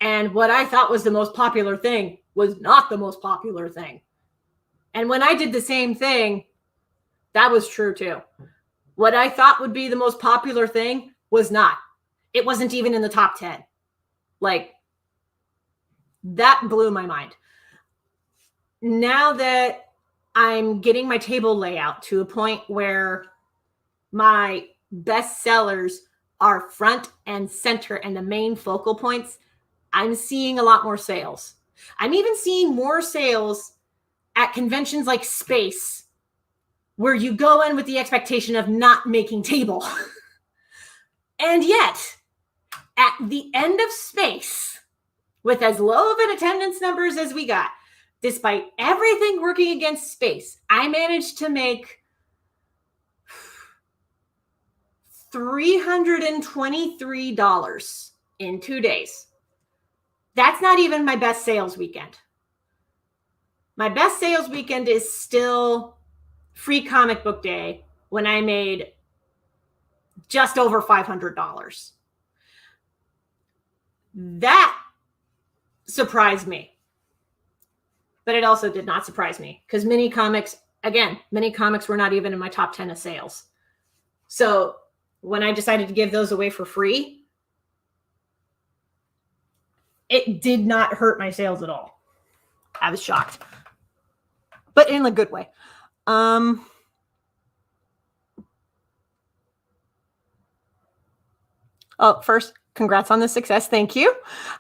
and what I thought was the most popular thing was not the most popular thing. And when I did the same thing, that was true too. What I thought would be the most popular thing was not. It wasn't even in the top 10. Like, that blew my mind. Now that I'm getting my table layout to a point where my best sellers are front and center and the main focal points, I'm seeing a lot more sales. I'm even seeing more sales at conventions like Space, where you go in with the expectation of not making table. And yet, at the end of Space, with as low of an attendance numbers as we got, despite everything working against Space, I managed to make $323 in 2 days. That's not even my best sales weekend. My best sales weekend is still Free Comic Book Day, when I made just over $500. That surprised me. But it also did not surprise me, because mini comics were not even in my top 10 of sales. So when I decided to give those away for free, it did not hurt my sales at all. I was shocked, but in a good way. First, congrats on the success. Thank you.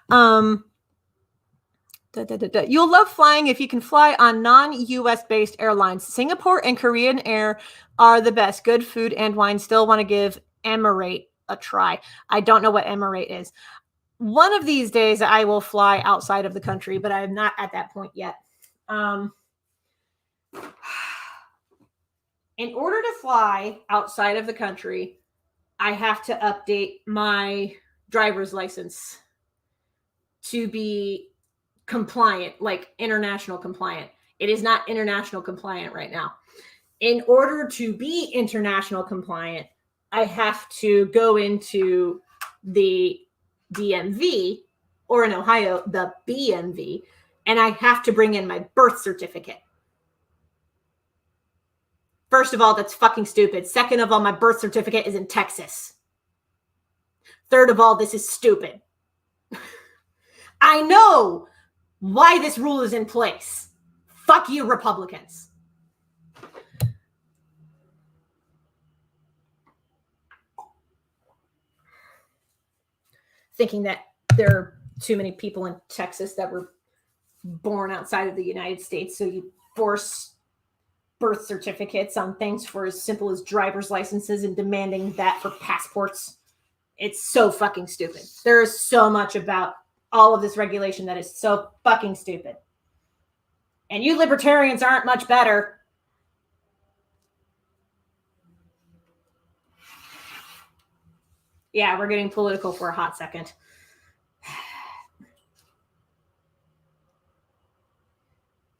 You'll love flying if you can fly on non-US based airlines. Singapore and Korean Air are the best. Good food and wine. Still want to give Emirate a try. I don't know what Emirate is. One of these days I will fly outside of the country, but I'm not at that point yet. In order to fly outside of the country, I have to update my driver's license to be compliant, like international compliant. It is not international compliant right now. In order to be international compliant, I have to go into the DMV, or in Ohio, the BMV, and I have to bring in my birth certificate. First of all, that's fucking stupid. Second of all, my birth certificate is in Texas. Third of all, this is stupid. I know why this rule is in place. Fuck you, Republicans. Thinking that there are too many people in Texas that were born outside of the United States, so you force birth certificates on things for as simple as driver's licenses and demanding that for passports. It's so fucking stupid. There is so much about all of this regulation that is so fucking stupid. And you libertarians aren't much better. Yeah, we're getting political for a hot second.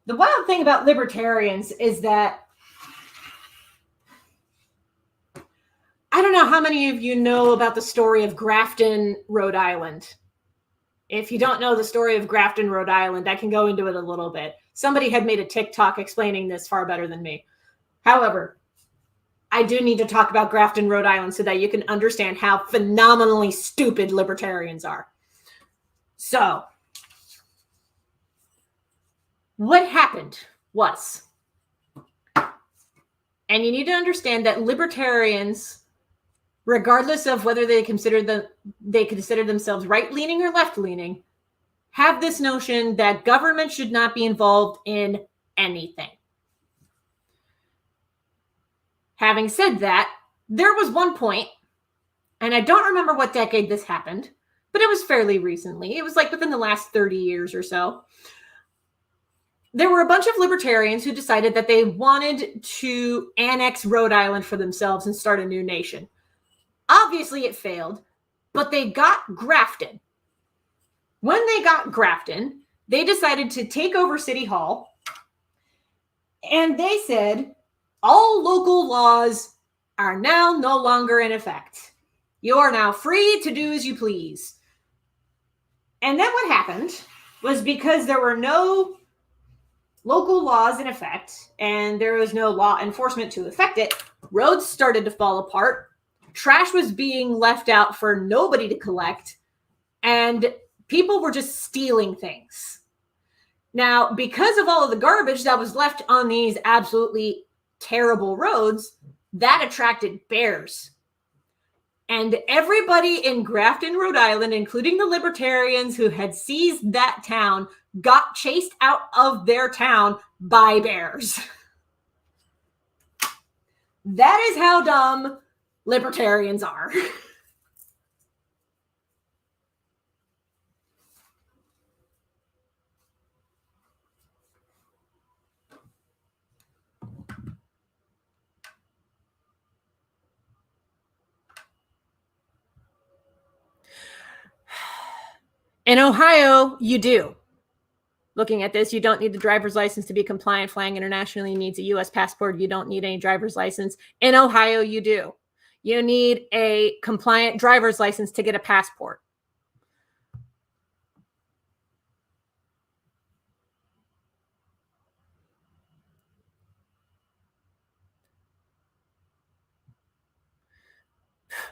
The wild thing about libertarians is that I don't know how many of you know about the story of Grafton, Rhode Island. If you don't know the story of Grafton, Rhode Island, I can go into it a little bit. Somebody had made a TikTok explaining this far better than me. However, I do need to talk about Grafton, Rhode Island so that you can understand how phenomenally stupid libertarians are. So, what happened was, and you need to understand that libertarians, regardless of whether they consider themselves right-leaning or left-leaning, have this notion that government should not be involved in anything. Having said that, there was one point, and I don't remember what decade this happened, but it was fairly recently. It was like within the last 30 years or so. There were a bunch of libertarians who decided that they wanted to annex Rhode Island for themselves and start a new nation. Obviously, it failed, but they got Grafton. When they got Grafton, they decided to take over City Hall, and they said, all local laws are now no longer in effect. You are now free to do as you please. And then what happened was, because there were no local laws in effect and there was no law enforcement to affect it, roads started to fall apart. Trash was being left out for nobody to collect, and people were just stealing things. Now, because of all of the garbage that was left on these absolutely terrible roads, that attracted bears. And everybody in Grafton, Rhode Island, including the libertarians who had seized that town, got chased out of their town by bears. That is how dumb libertarians are. In Ohio, you do. Looking at this, you don't need the driver's license to be compliant. Flying internationally needs a U.S. passport. You don't need any driver's license. In Ohio, you do. You need a compliant driver's license to get a passport.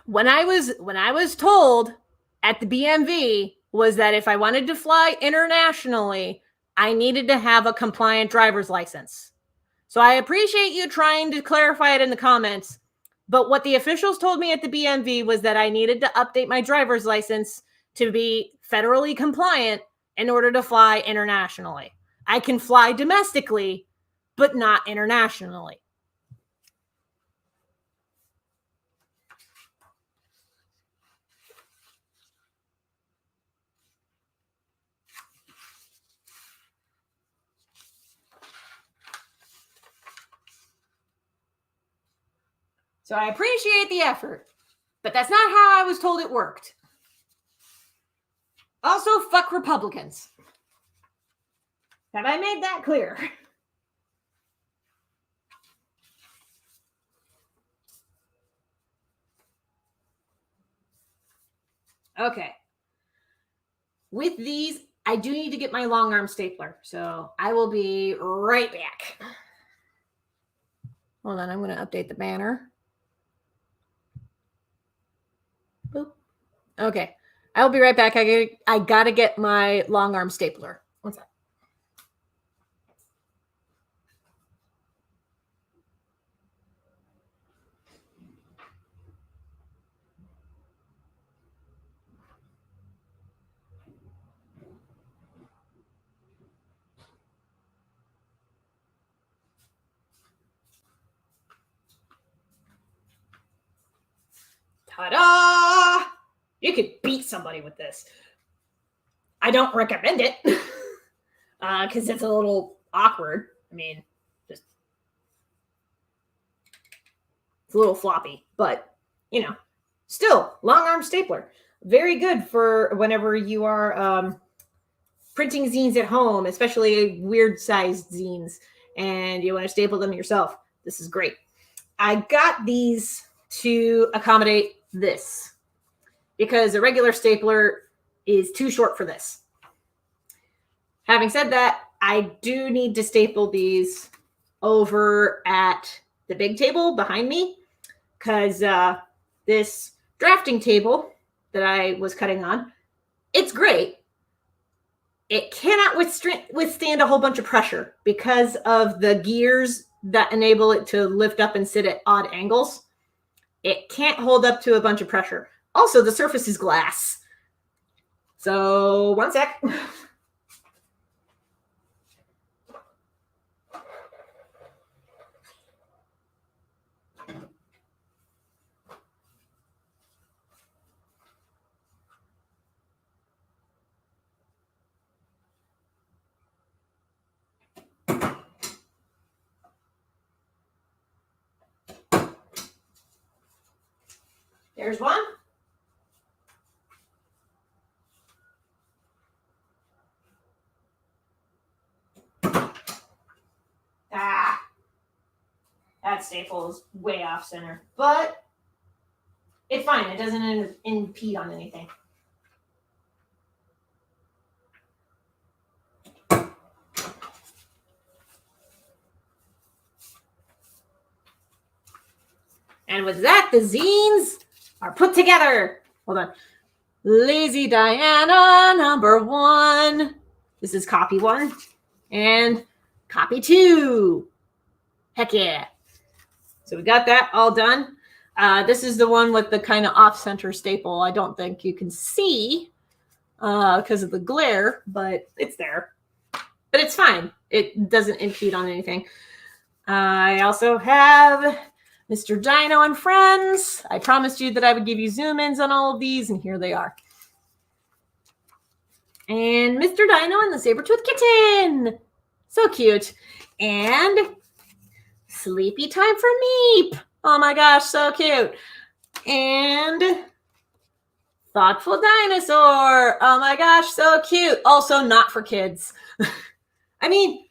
When I was told at the BMV was that if I wanted to fly internationally, I needed to have a compliant driver's license. So I appreciate you trying to clarify it in the comments, but what the officials told me at the BMV was that I needed to update my driver's license to be federally compliant in order to fly internationally. I can fly domestically, but not internationally. So I appreciate the effort, but that's not how I was told it worked. Also, fuck Republicans. Have I made that clear? Okay. With these, I do need to get my long arm stapler, so I will be right back. Hold on, I'm going to update the banner. Boop. Okay, I'll be right back. I got to get my long arm stapler. One sec. Ta-da! You could beat somebody with this. I don't recommend it because it's a little awkward. I mean, just it's a little floppy, but you know, still long arm stapler, very good for whenever you are printing zines at home, especially weird sized zines, and you want to staple them yourself. This is great. I got these to accommodate this because a regular stapler is too short for this. Having said that, I do need to staple these over at the big table behind me because this drafting table that I was cutting on, it's great. It cannot withstand a whole bunch of pressure because of the gears that enable it to lift up and sit at odd angles. It can't hold up to a bunch of pressure. Also, the surface is glass. So, one sec. Here's one. Ah, that staple is way off center, but it's fine. It doesn't impede on anything. And with that, the zines are put together. Hold on. Lazy Diana, number 1. This is copy 1. And copy 2. Heck yeah. So we got that all done. This is the one with the kind of off-center staple. I don't think you can see because of the glare, but it's there. But it's fine. It doesn't impede on anything. I also have Mr. Dino and Friends. I promised you that I would give you zoom-ins on all of these, and here they are. And Mr. Dino and the Saber-Tooth Kitten. So cute. And Sleepy Time for Meep. Oh my gosh, so cute. And Thoughtful Dinosaur. Oh my gosh, so cute. Also not for kids. I mean,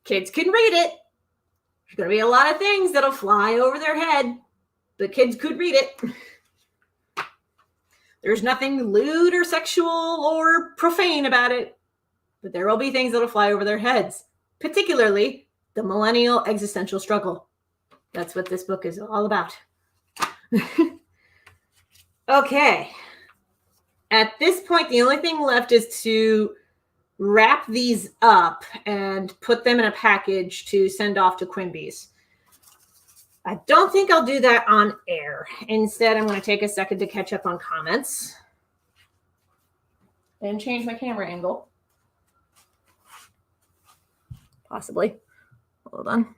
kids can read it. There's going to be a lot of things that'll fly over their head, but kids could read it. There's nothing lewd or sexual or profane about it, but there will be things that'll fly over their heads, particularly the millennial existential struggle. That's what this book is all about. Okay. At this point, the only thing left is to wrap these up and put them in a package to send off to Quimby's. I don't think I'll do that on air. Instead, I'm going to take a second to catch up on comments and change my camera angle. Possibly. Hold on.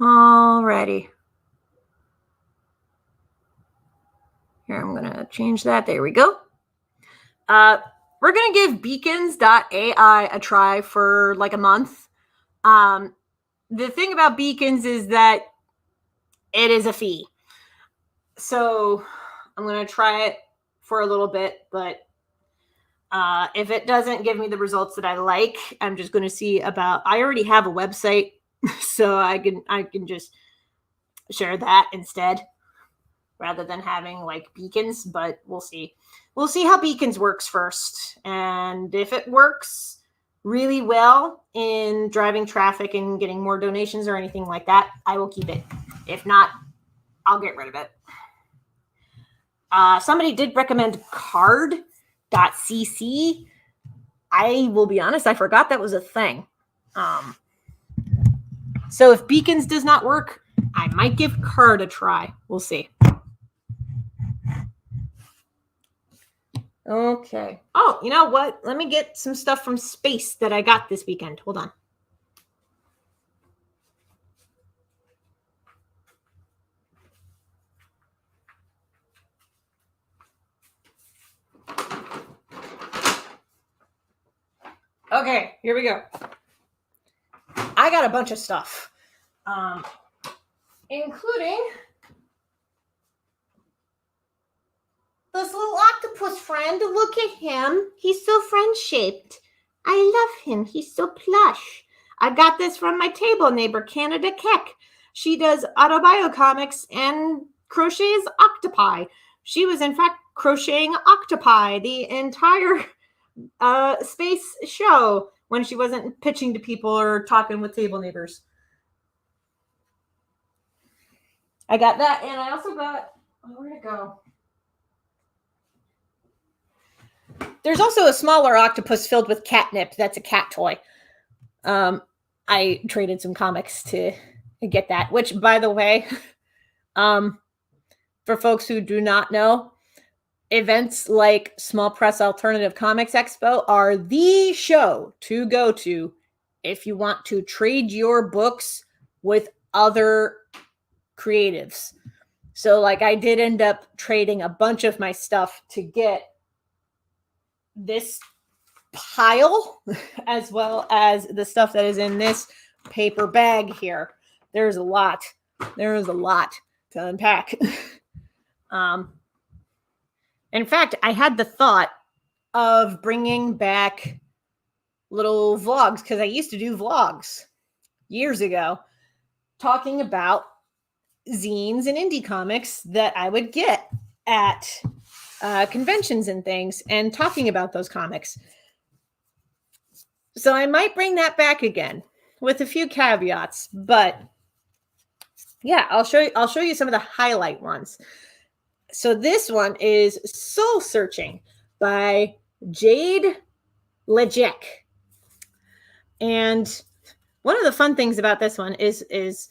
Alrighty. Here, I'm going to change that. There we go. We're going to give beacons.ai a try for like a month. The thing about beacons is that it is a fee. So I'm going to try it for a little bit, but if it doesn't give me the results that I like, I'm just going to see about, I already have a website, so I can just share that instead rather than having like beacons, but we'll see. We'll see how beacons works first. And if it works really well in driving traffic and getting more donations or anything like that, I will keep it. If not, I'll get rid of it. Somebody did recommend card.cc. I will be honest, I forgot that was a thing. So if beacons does not work, I might give card a try. We'll see. Okay. Oh, you know what? Let me get some stuff from space that I got this weekend. Hold on. Okay, here we go. I got a bunch of stuff, including this little octopus friend. Look at him. He's so friend-shaped. I love him. He's so plush. I got this from my table neighbor, Canada Keck. She does autobio comics and crochets octopi. She was, in fact, crocheting octopi the entire space show when she wasn't pitching to people or talking with table neighbors. I got that, and I also got, where'd it go? There's also a smaller octopus filled with catnip. That's a cat toy. I traded some comics to get that, which, by the way, for folks who do not know, events like Small Press Alternative Comics Expo are the show to go to if you want to trade your books with other creatives. So, like, I did end up trading a bunch of my stuff to get this pile, as well as the stuff that is in this paper bag here. There's a lot. There is a lot to unpack. In fact, I had the thought of bringing back little vlogs, because I used to do vlogs years ago talking about zines and indie comics that I would get at conventions and things, and talking about those comics. So I might bring that back again with a few caveats, but yeah, I'll show you some of the highlight ones. So this one is Soul Searching by Jade Lejeck. And one of the fun things about this one is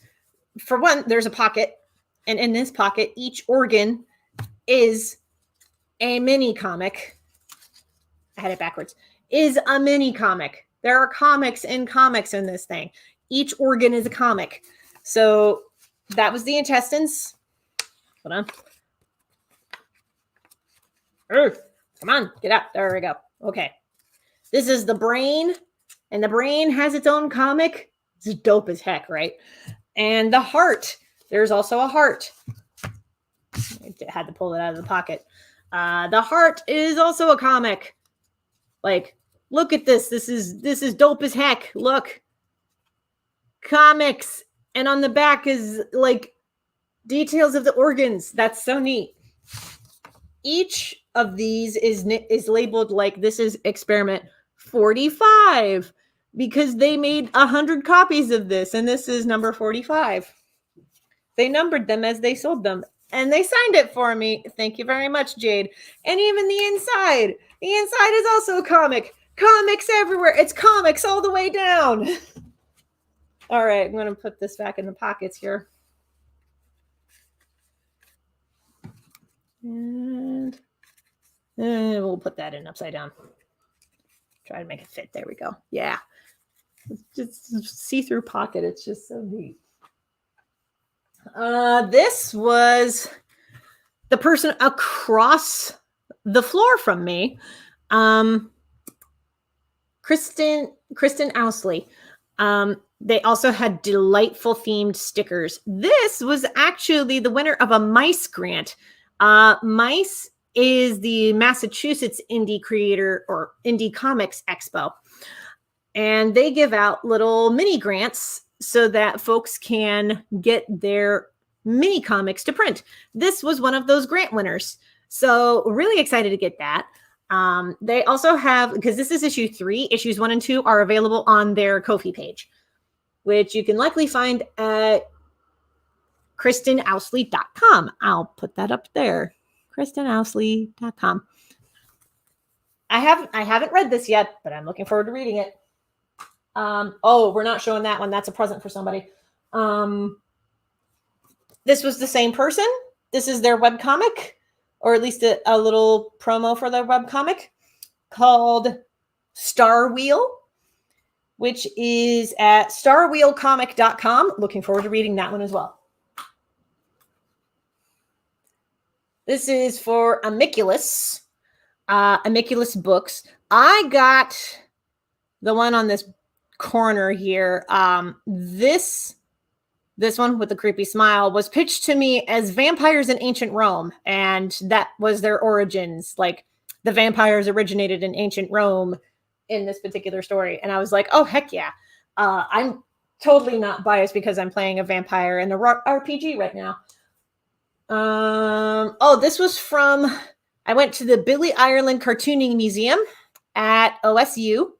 for one, there's a pocket, and in this pocket, each organ is a mini comic. I had it backwards. Is a mini comic. There are comics in this thing. Each organ is a comic. So that was the intestines. Hold on. Come on, get up. There we go. Okay. This is the brain, and the brain has its own comic. It's dope as heck, right? And the heart. There's also a heart. I had to pull it out of the pocket. The heart is also a comic. Like, look at this. This is dope as heck. Look. Comics. And on the back is like details of the organs. That's so neat. Each of these is labeled like this is experiment 45 because they made 100 copies of this, and this is number 45. They numbered them as they sold them, and they signed it for me. Thank you very much, Jade. And even the inside. The inside is also a comic. Comics everywhere. It's comics all the way down. All right, I'm going to put this back in the pockets here. And we'll put that in upside down. Try to make it fit. There we go. Yeah. It's just see-through pocket. It's just so neat. This was the person across the floor from me. Kristen Ousley. They also had delightful themed stickers. This was actually the winner of a Mice grant. Mice is the Massachusetts Indie Creator or Indie Comics Expo. And they give out little mini grants so that folks can get their mini comics to print. This was one of those grant winners. So really excited to get that. They also have, because this is issue 3, issues 1 and 2 are available on their Ko-fi page, which you can likely find at KristenOusley.com. I'll put that up there. KristenOusley.com. I haven't read this yet, but I'm looking forward to reading it. Oh, we're not showing that one. That's a present for somebody. This was the same person. This is their webcomic, or at least a little promo for their webcomic called Star Wheel, which is at starwheelcomic.com. Looking forward to reading that one as well. This is for Amiculus, Amiculus Books. I got the one on this corner here. This one with the creepy smile was pitched to me as vampires in ancient Rome, and that was their origins. Like, the vampires originated in ancient Rome in this particular story, and I was like, oh heck yeah. I'm totally not biased because I'm playing a vampire in the RPG right now. Oh, this was from, I went to the Billy Ireland Cartooning Museum at OSU.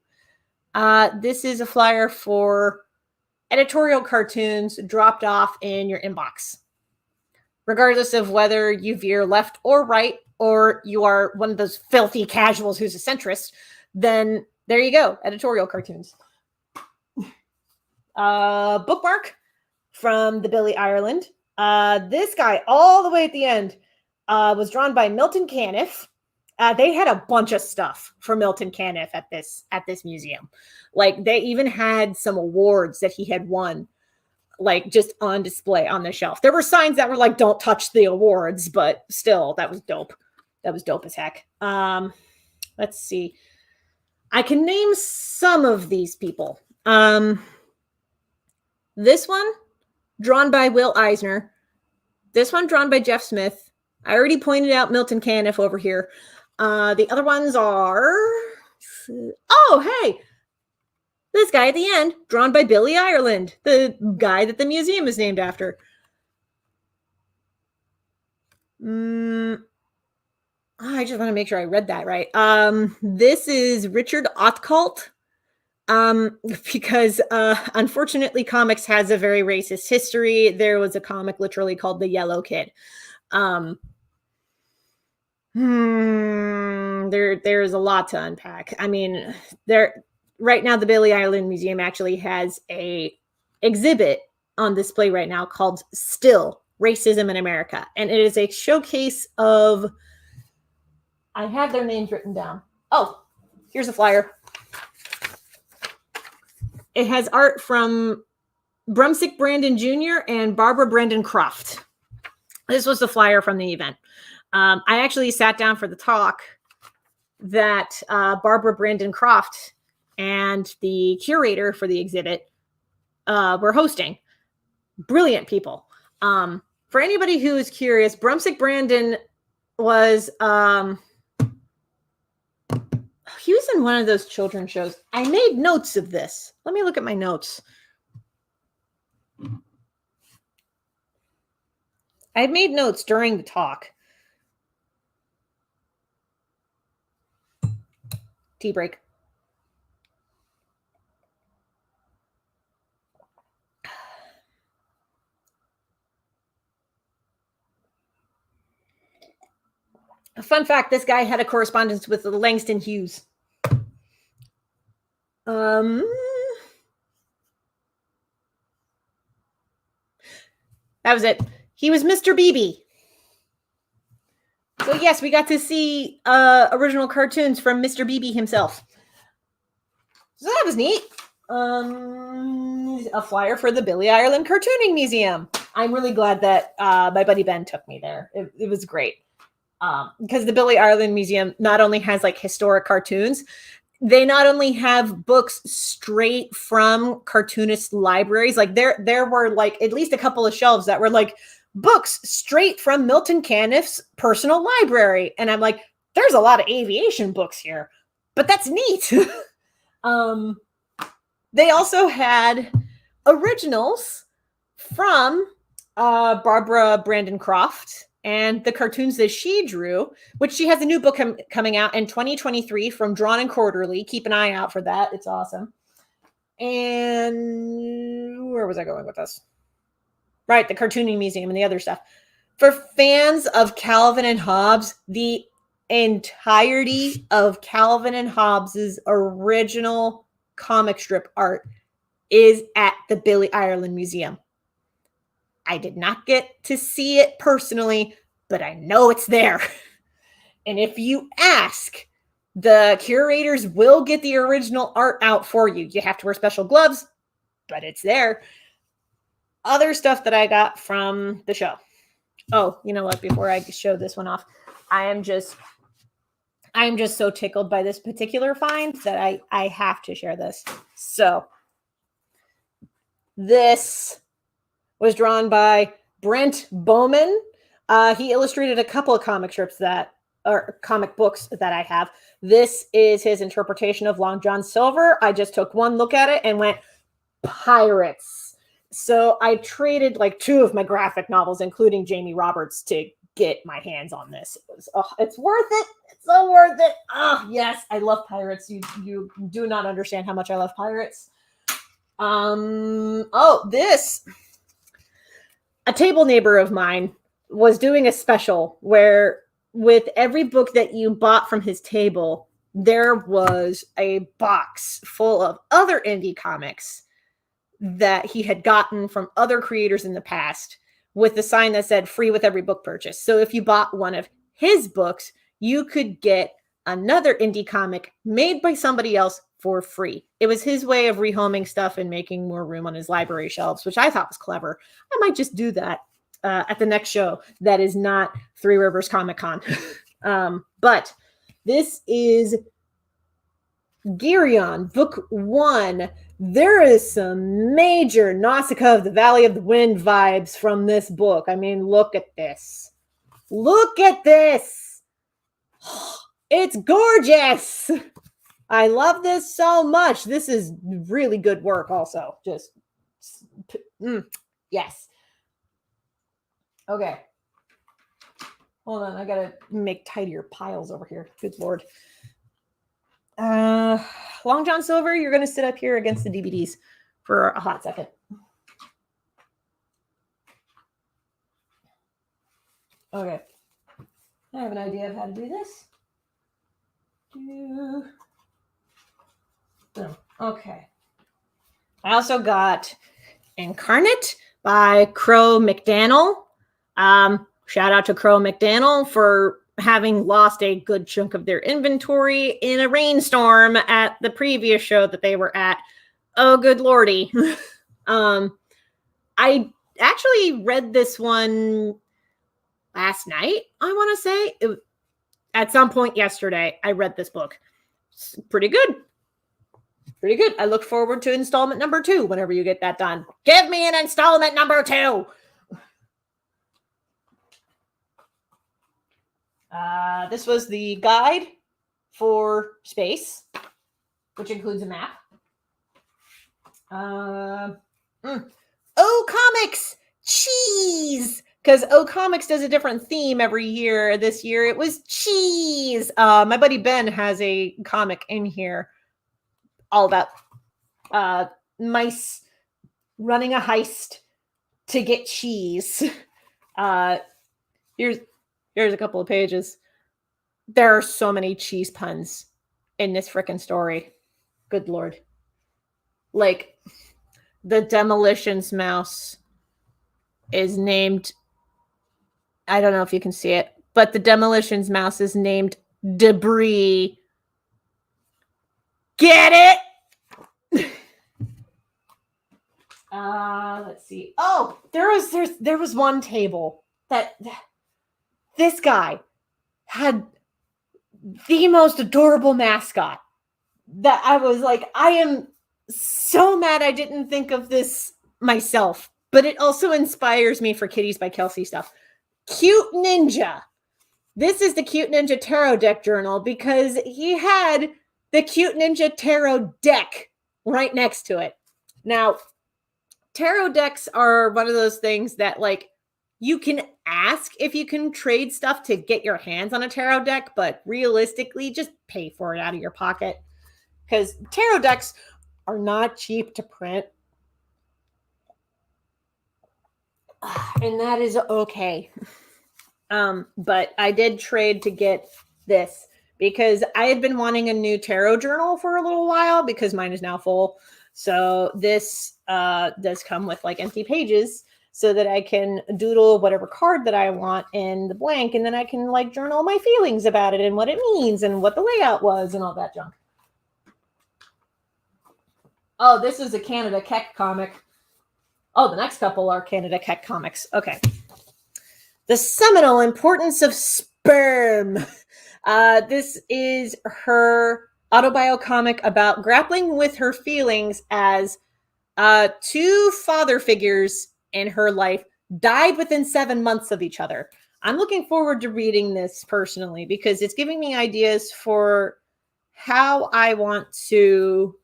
This is a flyer for editorial cartoons dropped off in your inbox. Regardless of whether you veer left or right, or you are one of those filthy casuals who's a centrist, then there you go, editorial cartoons. Bookmark from the Billy Ireland. This guy, all the way at the end, was drawn by Milton Caniff. They had a bunch of stuff for Milton Caniff at this museum. Like, they even had some awards that he had won, like, just on display on the shelf. There were signs that were like, don't touch the awards, but still, that was dope. That was dope as heck. Let's see. I can name some of these people. This one, drawn by Will Eisner. This one, drawn by Jeff Smith. I already pointed out Milton Caniff over here. The other ones are... Oh, hey! This guy at the end, drawn by Billy Ireland, the guy that the museum is named after. I just want to make sure I read that right. This is Richard Otcult. Because unfortunately, comics has a very racist history. There was a comic literally called The Yellow Kid. There's a lot to unpack. I mean, right now the Billy Ireland Museum actually has a exhibit on display right now called Still Racism in America, and it is a showcase of... I have their names written down. Oh, here's a flyer. It has art from Brumsick Brandon Jr. and Barbara Brandon Croft. This was the flyer from the event. I actually sat down for the talk that Barbara Brandon Croft and the curator for the exhibit were hosting. Brilliant people. For anybody who is curious, Brumsick Brandon was... he was in one of those children's shows. I made notes of this. Let me look at my notes. I made notes during the talk. Tea break. A fun fact, this guy had a correspondence with Langston Hughes. That was it. He was Mr. Beebe. So yes, we got to see original cartoons from Mr. Beebe himself. So that was neat. A flyer for the Billy Ireland Cartooning Museum. I'm really glad that my buddy Ben took me there. It was great. Because the Billy Ireland Museum not only has like historic cartoons, they not only have books straight from cartoonist libraries. Like there were like at least a couple of shelves that were like books straight from Milton Caniff's personal library. And I'm like, there's a lot of aviation books here, but that's neat. They also had originals from Barbara Brandon Croft and the cartoons that she drew, which she has a new book coming out in 2023 from Drawn and Quarterly. Keep an eye out for that. It's awesome. And where was I going with this? Right, the Cartooning Museum and the other stuff. For fans of Calvin and Hobbes, the entirety of Calvin and Hobbes's original comic strip art is at the Billy Ireland Museum. I did not get to see it personally, but I know it's there. And if you ask, the curators will get the original art out for you. You have to wear special gloves, but it's there. Other stuff that I got from the show. Oh, you know what? Before I show this one off, I am just so tickled by this particular find that I have to share this. So this was drawn by Brent Bowman. He illustrated a couple of comic strips comic books that I have. This is his interpretation of Long John Silver. I just took one look at it and went, pirates. So I traded like 2 of my graphic novels, including Jamie Roberts, to get my hands on this. It's worth it. It's so worth it. Oh, yes. I love pirates. You do not understand how much I love pirates. A table neighbor of mine was doing a special where with every book that you bought from his table, there was a box full of other indie comics that he had gotten from other creators in the past with the sign that said free with every book purchase. So if you bought one of his books, you could get another indie comic made by somebody else for free. It was his way of rehoming stuff and making more room on his library shelves, which I thought was clever. I might just do that at the next show that is not Three Rivers Comic Con. But this is Geryon, Book 1. There is some major Nausicaa of the Valley of the Wind vibes from this book. I mean, look at this. Look at this. It's gorgeous. I love this so much. This is really good work also. Just, yes. Okay. Hold on. I got to make tidier piles over here. Good Lord. Long John Silver, you're going to sit up here against the DVDs for a hot second. Okay. I have an idea of how to do this. Okay. I also got Incarnate by Crow McDaniel. Shout out to Crow McDaniel for having lost a good chunk of their inventory in a rainstorm at the previous show that they were at. Oh, good lordy. I actually read this one last night, I want to say. At some point yesterday, I read this book. It's pretty good. Pretty good. I look forward to installment number 2 whenever you get that done. Give me an installment number 2. This was the guide for space, which includes a map. Comics! Cheese! Because Comics does a different theme every year. This year it was cheese. My buddy Ben has a comic in here all about mice running a heist to get cheese. Here's a couple of pages. There are so many cheese puns in this frickin' story. Good Lord. Like, the Demolitions mouse is named, I don't know if you can see it, but the Demolitions mouse is named Debris. Get it? Let's see. Oh, there was one table that this guy had the most adorable mascot that I was like, I am so mad I didn't think of this myself, but it also inspires me for Kitties by Kelci stuff. Cute Ninja. This is the Cute Ninja Tarot deck journal because he had the Cute Ninja Tarot deck right next to it. Now, tarot decks are one of those things that, like, you can ask if you can trade stuff to get your hands on a tarot deck, but realistically, just pay for it out of your pocket because tarot decks are not cheap to print. And that is okay. But I did trade to get this because I had been wanting a new tarot journal for a little while because mine is now full. So this does come with like empty pages so that I can doodle whatever card that I want in the blank, and then I can like journal my feelings about it and what it means and what the layout was and all that junk. Oh, this is a Canada Keck comic. Oh, the next couple are Canada Keck comics. Okay. The Seminal Importance of Sperm. This is her autobio comic about grappling with her feelings as 2 father figures in her life died within 7 months of each other. I'm looking forward to reading this personally because it's giving me ideas for how I want to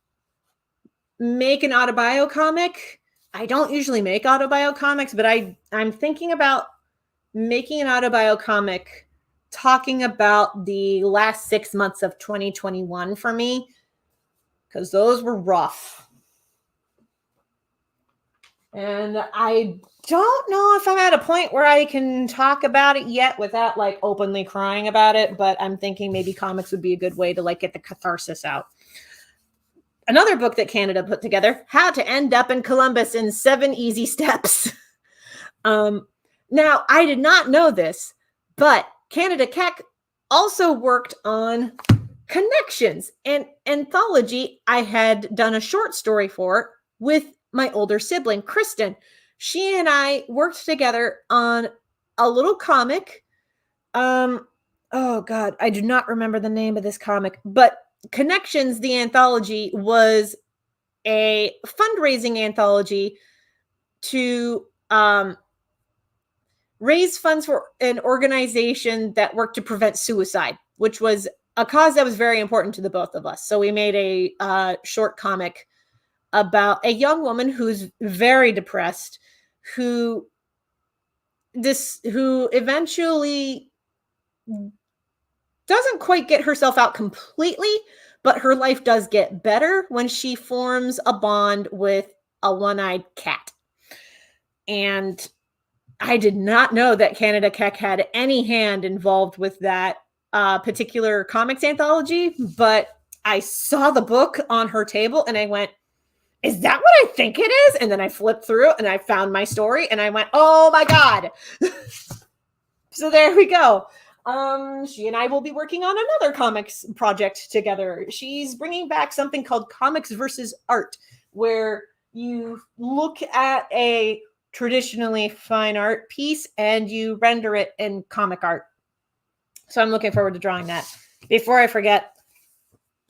make an autobio comic. I don't usually make autobio comics, but I'm thinking about making an autobio comic talking about the last 6 months of 2021 for me, because those were rough. And I don't know if I'm at a point where I can talk about it yet without like openly crying about it, but I'm thinking maybe comics would be a good way to like get the catharsis out. Another book that Canada put together, How to End Up in Columbus in 7 Easy Steps. Now, I did not know this, but Canada Keck also worked on Connections, an anthology I had done a short story for with my older sibling, Kristen. She and I worked together on a little comic. Oh God, I do not remember the name of this comic, but Connections, the anthology, was a fundraising anthology to raise funds for an organization that worked to prevent suicide, which was a cause that was very important to the both of us. So we made a short comic about a young woman who's very depressed, who eventually doesn't quite get herself out completely, but her life does get better when she forms a bond with a one-eyed cat. And I did not know that Canada Keck had any hand involved with that particular comics anthology, but I saw the book on her table and I went, is that what I think it is? And then I flipped through and I found my story and I went, oh my God. So there we go. She and I will be working on another comics project together. She's bringing back something called Comics versus Art, where you look at a traditionally fine art piece and you render it in comic art. So I'm looking forward to drawing that. Before I forget,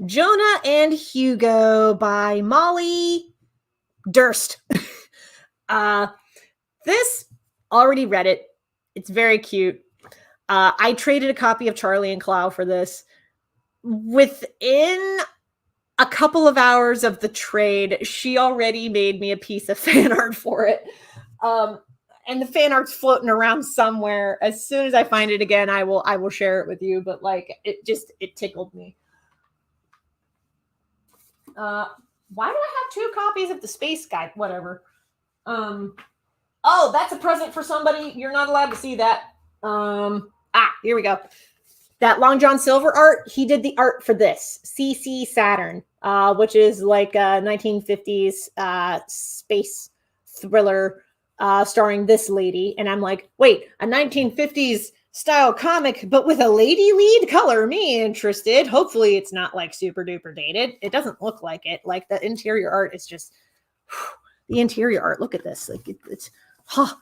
Jonah and Hugo by Molly Durst. This, already read it. It's very cute. I traded a copy of Charlie and Clow for this. Within a couple of hours of the trade, she already made me a piece of fan art for it. And the fan art's floating around somewhere. As soon as I find it again, I will share it with you. But like, it tickled me. Why do I have 2 copies of the Space Guide? Whatever. Oh, that's a present for somebody. You're not allowed to see that. Here we go. That Long John Silver art, he did the art for this. CC Saturn, which is like a 1950s space thriller starring this lady. And I'm like, wait, a 1950s style comic, but with a lady lead? Color me interested. Hopefully it's not like super duper dated. It doesn't look like it. Like the interior art is just the interior art. Look at this. Like it's I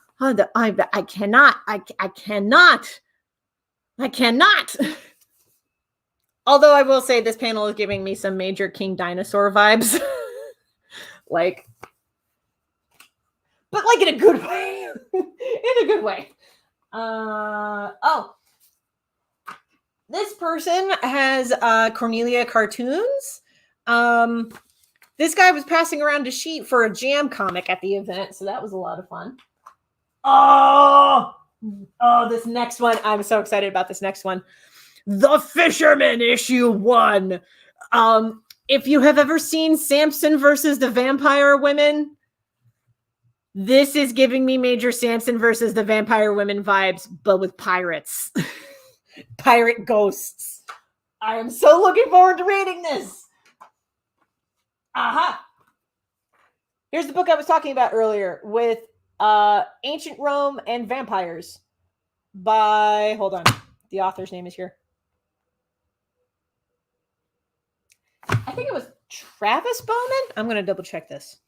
cannot. Although I will say this panel is giving me some major King Dinosaur vibes. Like, but like in a good way. In a good way. This person has Cornelia cartoons. This guy was passing around a sheet for a jam comic at the event, so that was a lot of fun. Oh, this next one. I'm so excited about this next one. The Fisherman issue 1. If you have ever seen Samson versus the Vampire Women, this is giving me major Samson versus the Vampire Women vibes, but with pirates. Pirate ghosts. I am so looking forward to reading this. Aha. Here's the book I was talking about earlier with Ancient Rome and Vampires by, hold on, the author's name is here. I think it was Travis Bowman. I'm going to double check this.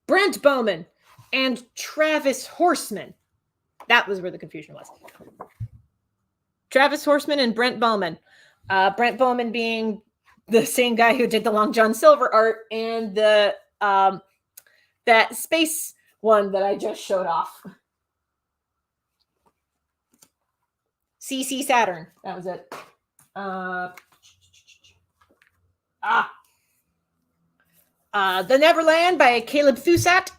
Brent Bowman and Travis Horseman. That was where the confusion was. Travis Horseman and Brent Bowman. Brent Bowman being the same guy who did the Long John Silver art and the that space one that I just showed off. CC Saturn. That was it. The Neverland by Caleb Thusat.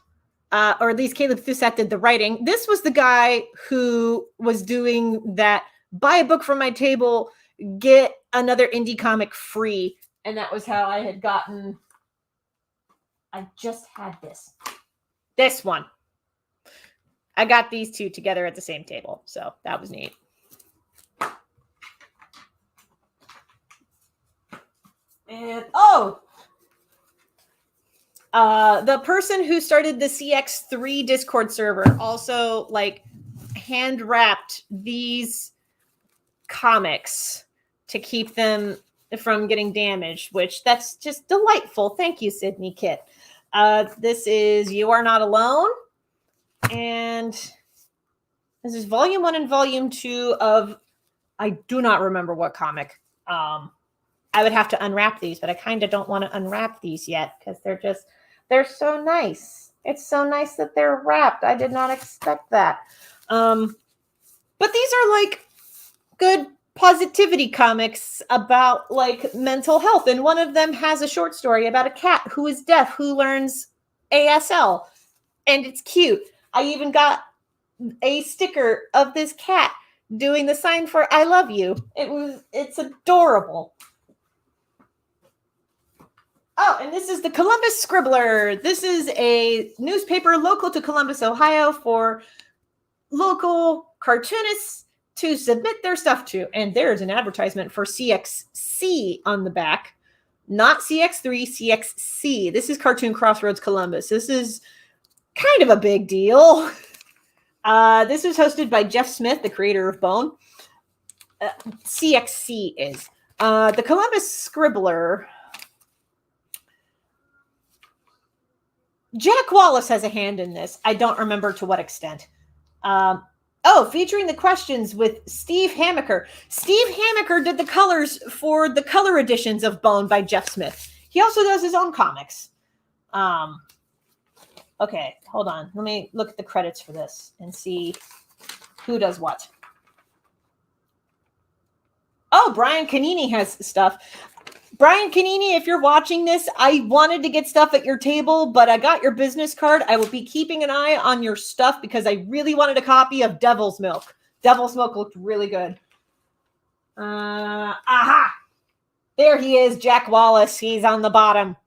Or at least Caleb Thusat did the writing. This was the guy who was doing that buy a book from my table, get another indie comic free. And that was how I had gotten, I just had this one. I got these 2 together at the same table. So that was neat. And, the person who started the CX3 Discord server also like hand wrapped these comics to keep them from getting damaged, which that's just delightful. Thank you, Sydney Kit. This is You Are Not Alone. And this is volume 1 and volume 2 of, I do not remember what comic. I would have to unwrap these, but I kind of don't want to unwrap these yet because they're so nice. It's so nice that they're wrapped. I did not expect that. But these are like good positivity comics about like mental health. And one of them has a short story about a cat who is deaf, who learns ASL. And it's cute. I even got a sticker of this cat doing the sign for I love you. It's adorable. Oh, and this is the Columbus Scribbler. This is a newspaper local to Columbus, Ohio for local cartoonists to submit their stuff to. And there's an advertisement for CXC on the back. Not CX3, CXC. This is Cartoon Crossroads Columbus. This is kind of a big deal. This was hosted by Jeff Smith, the creator of Bone. CXC is. The Columbus Scribbler. Jack Wallace has a hand in this. I don't remember to what extent. Featuring the questions with Steve Hamaker. Steve Hamaker did the colors for the color editions of Bone by Jeff Smith. He also does his own comics. Okay, hold on. Let me look at the credits for this and see who does what. Oh, Brian Canini has stuff. Brian Canini, if you're watching this, I wanted to get stuff at your table, but I got your business card. I will be keeping an eye on your stuff because I really wanted a copy of Devil's Milk. Devil's Milk looked really good. Aha! There he is, Jack Wallace. He's on the bottom.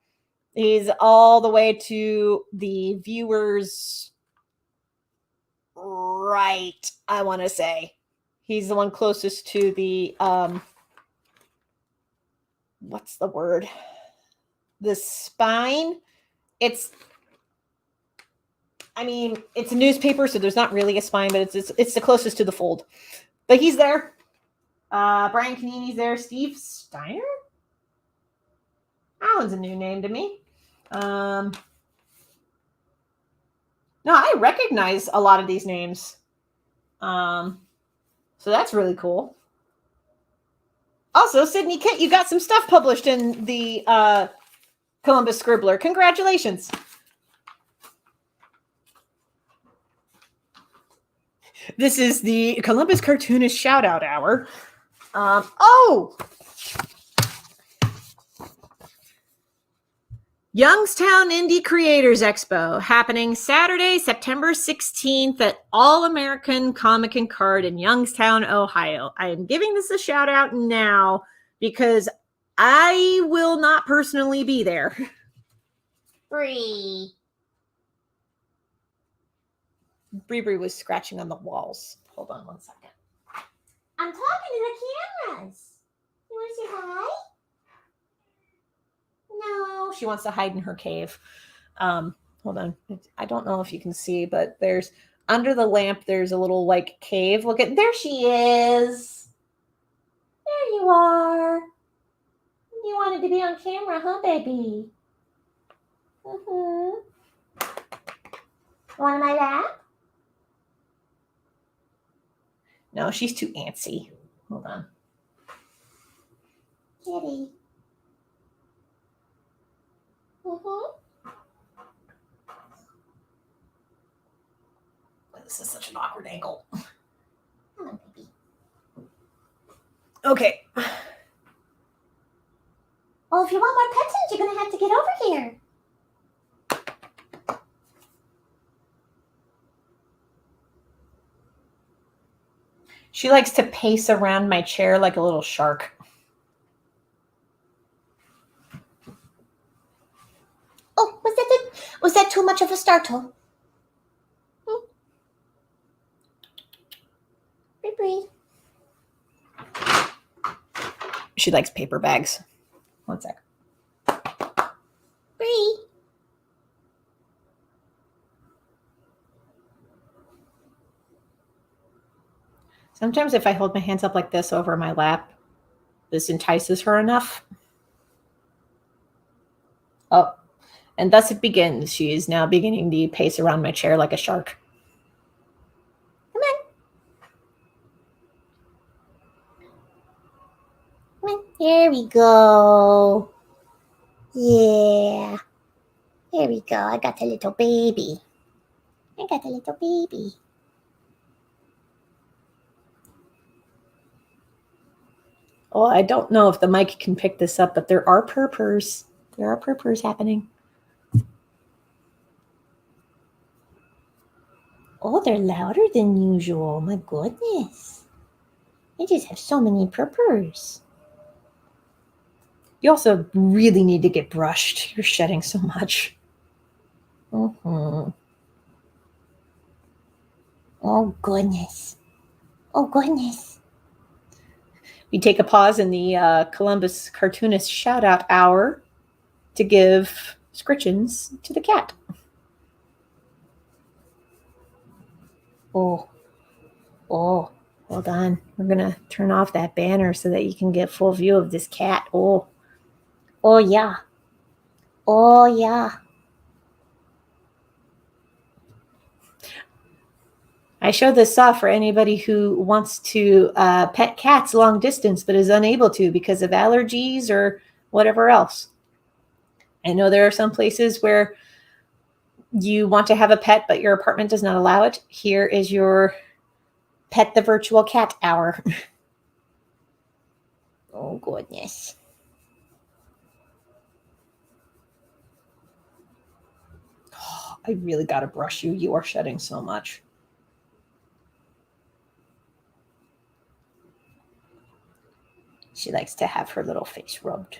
He's all the way to the viewers' right, I want to say. He's the one closest to the... what's the word? The spine. It's a newspaper, so there's not really a spine, but it's the closest to the fold. But he's there. Brian Canini's there. Steve Steiner? That one's a new name to me. No, I recognize a lot of these names. So that's really cool. Also, Sydney Kitt, you got some stuff published in the Columbus Scribbler. Congratulations. This is the Columbus Cartoonist Shout-Out Hour. Youngstown Indie Creators Expo, happening Saturday, September 16th at All American Comic and Card in Youngstown, Ohio. I am giving this a shout out now because I will not personally be there. Bree was scratching on the walls. Hold on one second. I'm talking to the cameras. You want to say hi? No, she wants to hide in her cave. Hold on. I don't know if you can see, but there's under the lamp, there's a little like cave. Look at, there she is. There you are. You wanted to be on camera, huh, baby? Mm-hmm. Want my lap? No, she's too antsy. Hold on. Kitty. This is such an awkward angle. Come on, baby. Okay. Well, if you want more pet you're going to have to get over here. She likes to pace around my chair like a little shark. Oh, was that too much of a startle? Bree. She likes paper bags. One sec. Bree. Sometimes if I hold my hands up like this over my lap, this entices her enough. Oh, and thus it begins. She is now beginning to pace around my chair like a shark. Come on. Come on. There we go. Yeah. There we go. I got a little baby. I got a little baby. Oh, I don't know if the mic can pick this up, but there are purpurs. There are purpurs happening. Oh, they're louder than usual. My goodness. They just have so many purpurs. You also really need to get brushed. You're shedding so much. Mm-hmm. Oh, goodness. Oh, goodness. We take a pause in the Columbus Cartoonist Shout-Out Hour to give scritchins to the cat. Oh. Oh. Hold on. We're going to turn off that banner so that you can get full view of this cat. Oh. Oh, yeah. Oh, yeah. I show this off for anybody who wants to pet cats long distance but is unable to because of allergies or whatever else. I know there are some places where you want to have a pet but your apartment does not allow it. Here is your Pet the Virtual Cat Hour. Oh, goodness. Oh, I really got to brush you. You are shedding so much. She likes to have her little face rubbed.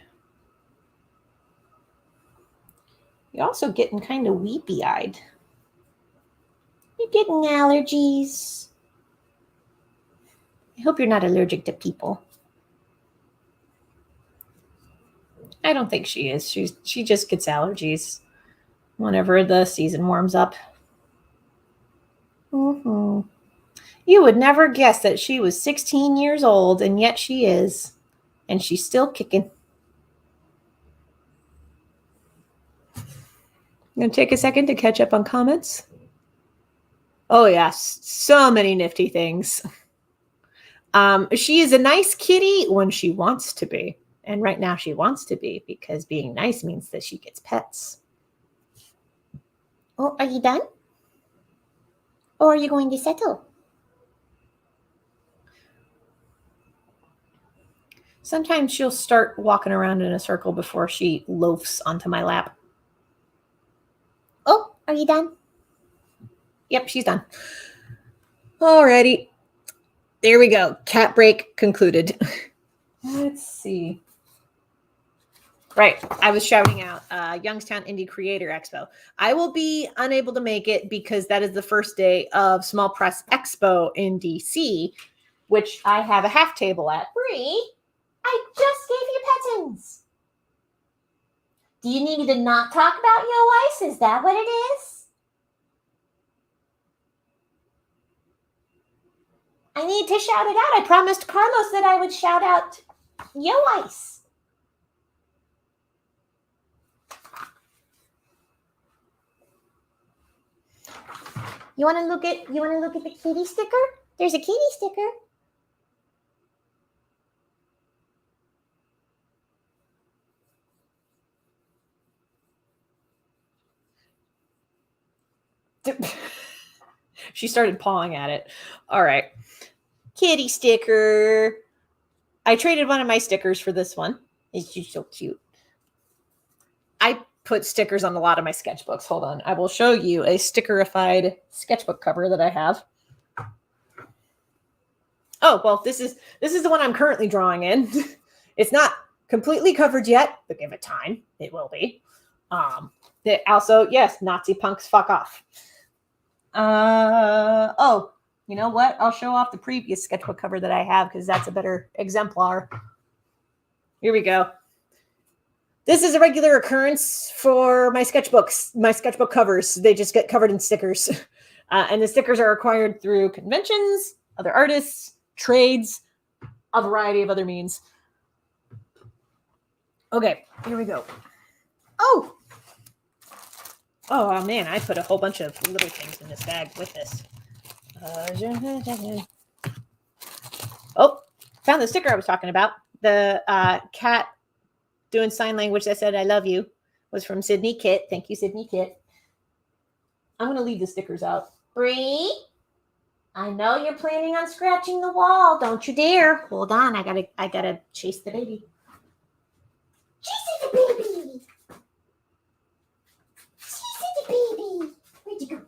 You're also getting kind of weepy-eyed. You're getting allergies. I hope you're not allergic to people. I don't think she is. She just gets allergies whenever the season warms up. Mm-hmm. You would never guess that she was 16 years old, and yet she is. And she's still kicking. I'm going to take a second to catch up on comments. Oh, yes. So many nifty things. She is a nice kitty when she wants to be. And right now she wants to be because being nice means that she gets pets. Oh, are you done? Or are you going to settle? Sometimes she'll start walking around in a circle before she loafs onto my lap. Oh, are you done? Yep, she's done. Alrighty. There we go. Cat break concluded. Let's see. Right. I was shouting out Youngstown Indie Creator Expo. I will be unable to make it because that is the first day of Small Press Expo in DC, which I have a half table at. Bree, I just gave you petins. Do you need me to not talk about Yo Ice? Is that what it is? I need to shout it out. I promised Carlos that I would shout out Yo Ice. You want to look at the kitty sticker? There's a kitty sticker. She started pawing at it. All right. Kitty sticker. I traded one of my stickers for this one. It's just so cute. I put stickers on a lot of my sketchbooks. Hold on. I will show you a stickerified sketchbook cover that I have. Oh, well, this is the one I'm currently drawing in. It's not completely covered yet, but give it time. It will be. Also, yes, Nazi punks, fuck off. Oh, you know what? I'll show off the previous sketchbook cover that I have because that's a better exemplar. Here we go. This is a regular occurrence for my sketchbooks, my sketchbook covers. They just get covered in stickers. And the stickers are acquired through conventions, other artists, trades, a variety of other means. Okay, here we go. Oh! Oh, man, I put a whole bunch of little things in this bag with this. Oh, found the sticker I was talking about. the cat doing sign language that said, I love you, was from Sydney Kit. Thank you, Sydney Kit. I'm going to leave the stickers out. Bree, I know you're planning on scratching the wall. Don't you dare. Hold on. I gotta chase the baby. Chase the baby. Chase the baby. Where'd you go?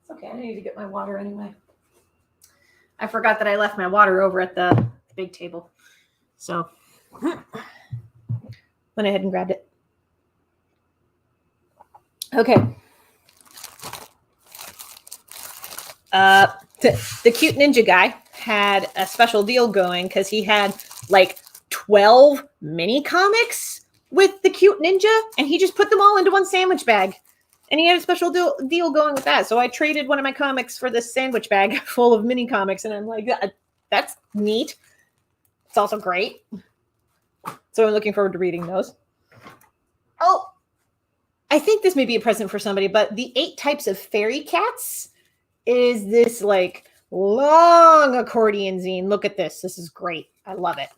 It's okay. I need to get my water anyway. I forgot that I left my water over at the big table. So went ahead and grabbed it. Okay. The cute ninja guy had a special deal going because he had like 12 mini comics with the cute ninja, and he just put them all into one sandwich bag. And he had a special deal going with that. So I traded one of my comics for this sandwich bag full of mini comics, and I'm like, that's neat. It's also great. So I'm looking forward to reading those. Oh, I think this may be a present for somebody, but the 8 Types of Fairy Cats is this like long accordion zine. Look at this. This is great. I love it.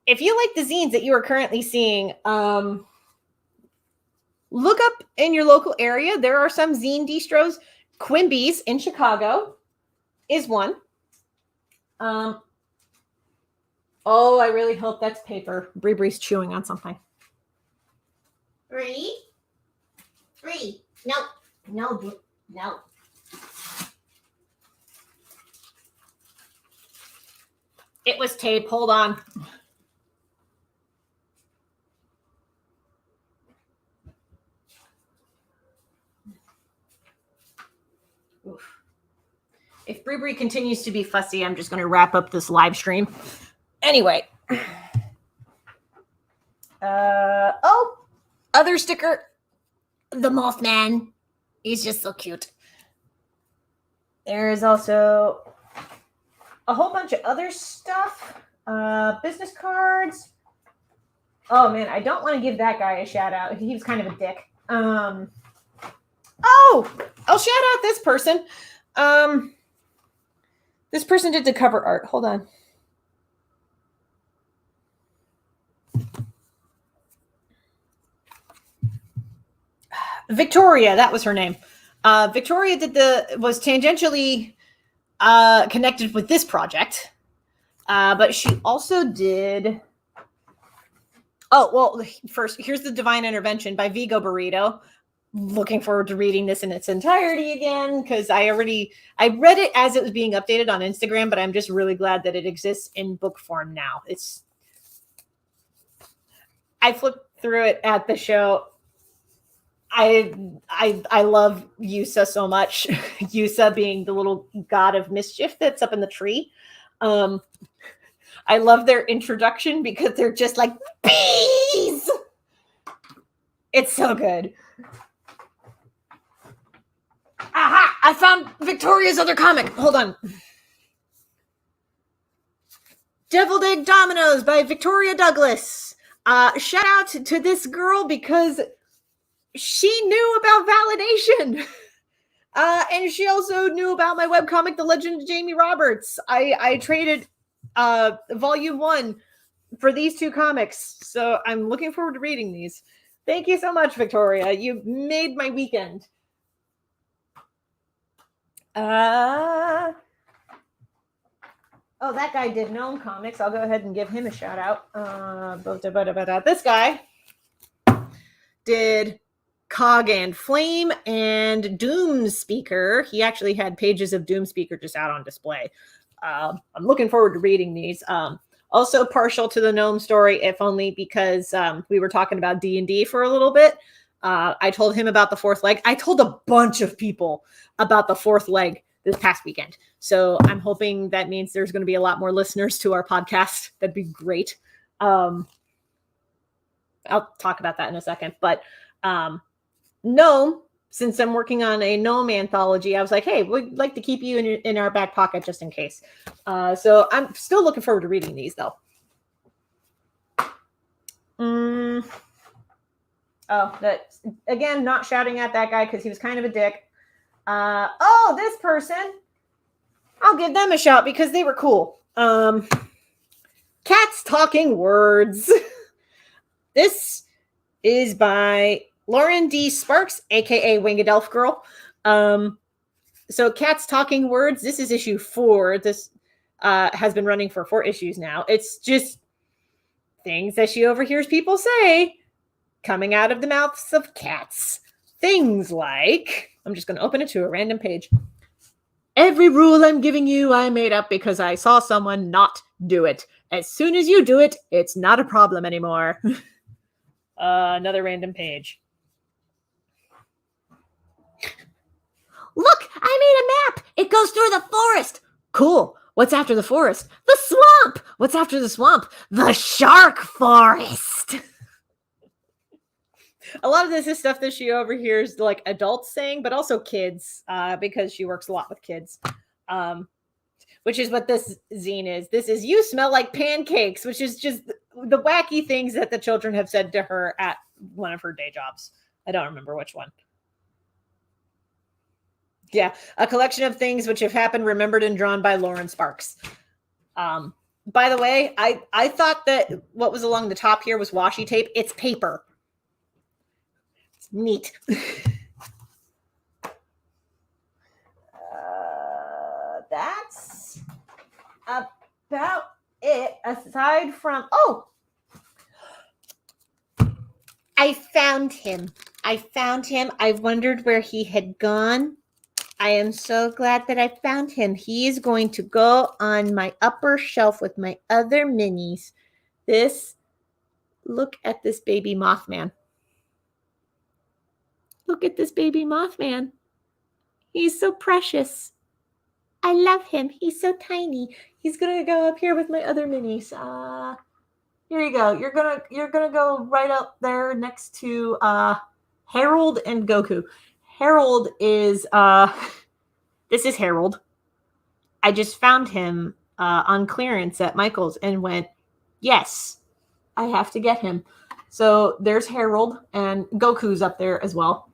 If you like the zines that you are currently seeing, look up in your local area. There are some zine distros. Quimby's in Chicago is one. Oh, I really hope that's paper. Bree's chewing on something. Bree? Bree. No. No. No. It was tape. Hold on. Oof. If Bree continues to be fussy, I'm just going to wrap up this live stream. Anyway. Other sticker. The Mothman. He's just so cute. There is also a whole bunch of other stuff. Business cards. Oh, man, I don't want to give that guy a shout out. He was kind of a dick. Oh, I'll shout out this person. This person did the cover art. Hold on. Victoria, that was her name. Victoria was tangentially connected with this project, but she also did. Oh, well, first, here's the Divine Intervention by Vigo Burrito. Looking forward to reading this in its entirety again, because I read it as it was being updated on Instagram, but I'm just really glad that it exists in book form now. I flipped through it at the show. I love Yusa so much. Yusa being the little god of mischief that's up in the tree. I love their introduction because they're just like bees. It's so good. Aha! I found Victoria's other comic. Hold on. Deviled Egg Dominoes by Victoria Douglas. Shout out to this girl because she knew about validation. And she also knew about my webcomic, The Legend of Jamie Roberts. I traded volume 1 for these 2 comics. So I'm looking forward to reading these. Thank you so much, Victoria. You made my weekend. Oh, that guy did Gnome Comics. I'll go ahead and give him a shout out. This guy did Cog and Flame and Doom Speaker. He actually had pages of Doom Speaker just out on display. I'm looking forward to reading these. Also partial to the Gnome story, if only because we were talking about D&D for a little bit. I told him about the 4th leg. I told a bunch of people about the 4th leg this past weekend. So I'm hoping that means there's going to be a lot more listeners to our podcast. That'd be great. I'll talk about that in a second. But Gnome, since I'm working on a Gnome anthology, I was like, hey, we'd like to keep you in our back pocket just in case. So I'm still looking forward to reading these, though. Oh, that again, not shouting at that guy because he was kind of a dick. This person, I'll give them a shout because they were cool. Cats Talking Words. This is by Lauren D. Sparks, aka Winged Elf Girl. So Cats Talking Words, this is issue 4. This has been running for 4 issues now. It's just things that she overhears people say coming out of the mouths of cats. Things like, I'm just going to open it to a random page. Every rule I'm giving you, I made up because I saw someone not do it. As soon as you do it, it's not a problem anymore. Another random page. Look, I made a map. It goes through the forest. Cool. What's after the forest? The swamp. What's after the swamp? The shark forest. A lot of this is stuff that she overhears like adults saying, but also kids, because she works a lot with kids. Which is what this zine is. This is "You smell like pancakes," which is just the wacky things that the children have said to her at one of her day jobs. I don't remember which one. Yeah, a collection of things which have happened, remembered, and drawn by Lauren Sparks. By the way, I thought that what was along the top here was washi tape. It's paper. It's neat. That's about it. Aside from, I found him. I've wondered where he had gone. I am so glad that I found him. He is going to go on my upper shelf with my other minis. Look at this baby Mothman. Look at this baby Mothman. He's so precious. I love him. He's so tiny. He's gonna go up here with my other minis. Here you go. You're gonna go right up there next to Harold and Goku. Harold is this is Harold. I just found him on clearance at Michael's and went, yes, I have to get him. So there's Harold, and Goku's up there as well.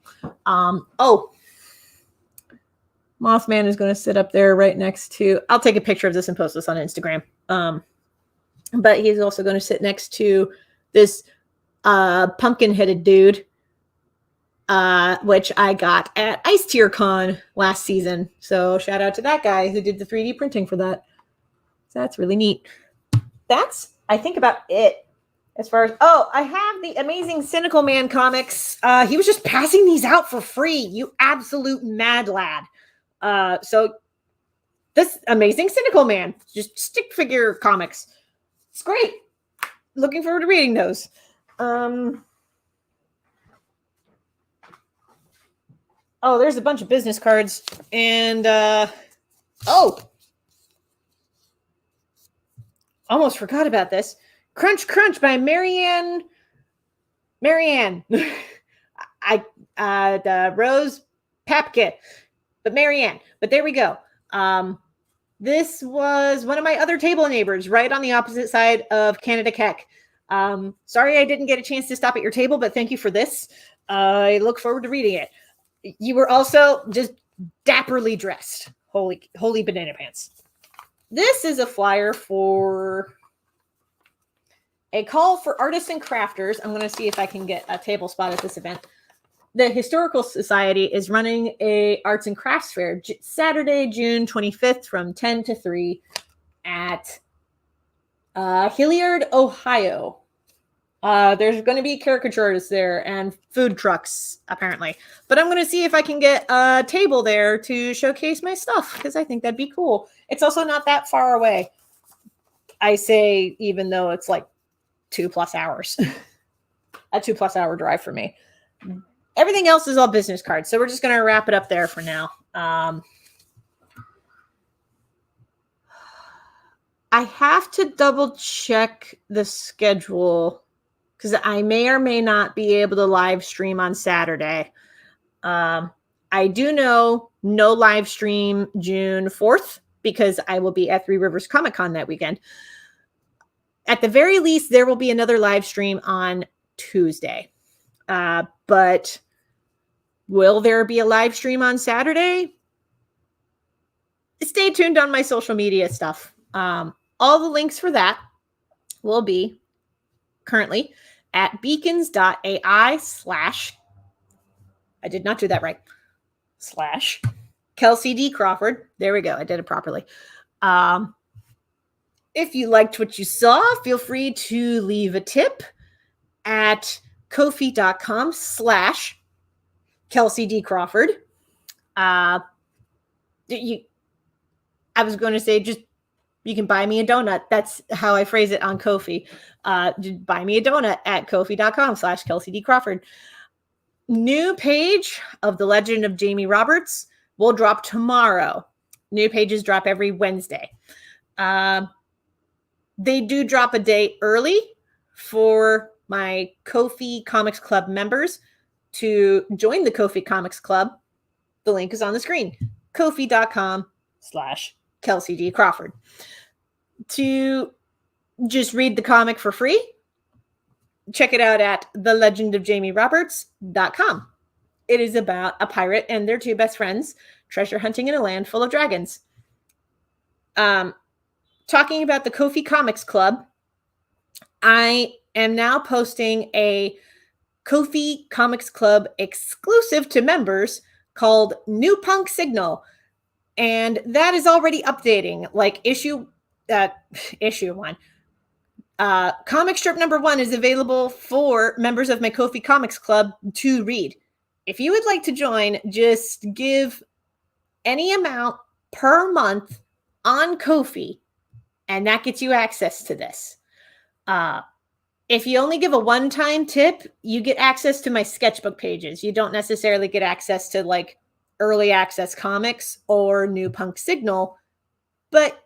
Mothman is going to sit up there right next to, I'll take a picture of this and post this on Instagram. But he's also going to sit next to this pumpkin-headed dude, which I got at Ice Tier Con last season. So shout out to that guy who did the 3D printing for that. So that's really neat. That's, I think, about it. As far as, I have the Amazing Cynical Man comics. He was just passing these out for free. You absolute mad lad. So this Amazing Cynical Man, just stick figure comics. It's great. Looking forward to reading those. There's a bunch of business cards. And, almost forgot about this. Crunch Crunch by Marianne. The Rose Papke. But Marianne. But there we go. This was one of my other table neighbors right on the opposite side of Canada Keck. Sorry I didn't get a chance to stop at your table, but thank you for this. I look forward to reading it. You were also just dapperly dressed. Holy banana pants. This is a flyer for a call for artists and crafters. I'm going to see if I can get a table spot at this event. The Historical Society is running a arts and crafts fair Saturday, June 25th from 10 to 3 at Hilliard, Ohio. There's going to be caricature artists there and food trucks, apparently. But I'm going to see if I can get a table there to showcase my stuff, because I think that'd be cool. It's also not that far away. I say, even though it's like 2+ hours. A 2+ hour drive for me. Everything else is all business cards. So we're just going to wrap it up there for now. I have to double check the schedule because I may or may not be able to live stream on Saturday. I do know no live stream June 4th because I will be at Three Rivers Comic Con that weekend. At the very least, there will be another live stream on Tuesday. But will there be a live stream on Saturday? Stay tuned on my social media stuff. All the links for that will be currently at beacons.ai/ I did not do that right. / Kelci D. Crawford. There we go. I did it properly. If you liked what you saw, feel free to leave a tip at ko-fi.com/ Kelci D. Crawford. I was going to say, just you can buy me a donut. That's how I phrase it on Ko-fi. Buy me a donut at ko-fi.com / Kelci D. Crawford. New page of The Legend of Jamie Roberts will drop tomorrow. New pages drop every Wednesday. They do drop a day early for my Ko-fi Comics Club members. To join the Ko-fi Comics Club, the link is on the screen. ko-fi.com / Kelci D. Crawford. To just read the comic for free, check it out at thelegendofjamieroberts.com. It is about a pirate and their two best friends treasure hunting in a land full of dragons. Talking about the Ko-fi Comics Club, I am now posting a Ko-fi Comics Club exclusive to members called New Punk Signal. And that is already updating, like issue 1. Comic strip number 1 is available for members of my Ko-fi Comics Club to read. If you would like to join, just give any amount per month on Ko-fi, and that gets you access to this. If you only give a one-time tip, you get access to my sketchbook pages. You don't necessarily get access to like early access comics or New Punk Signal, but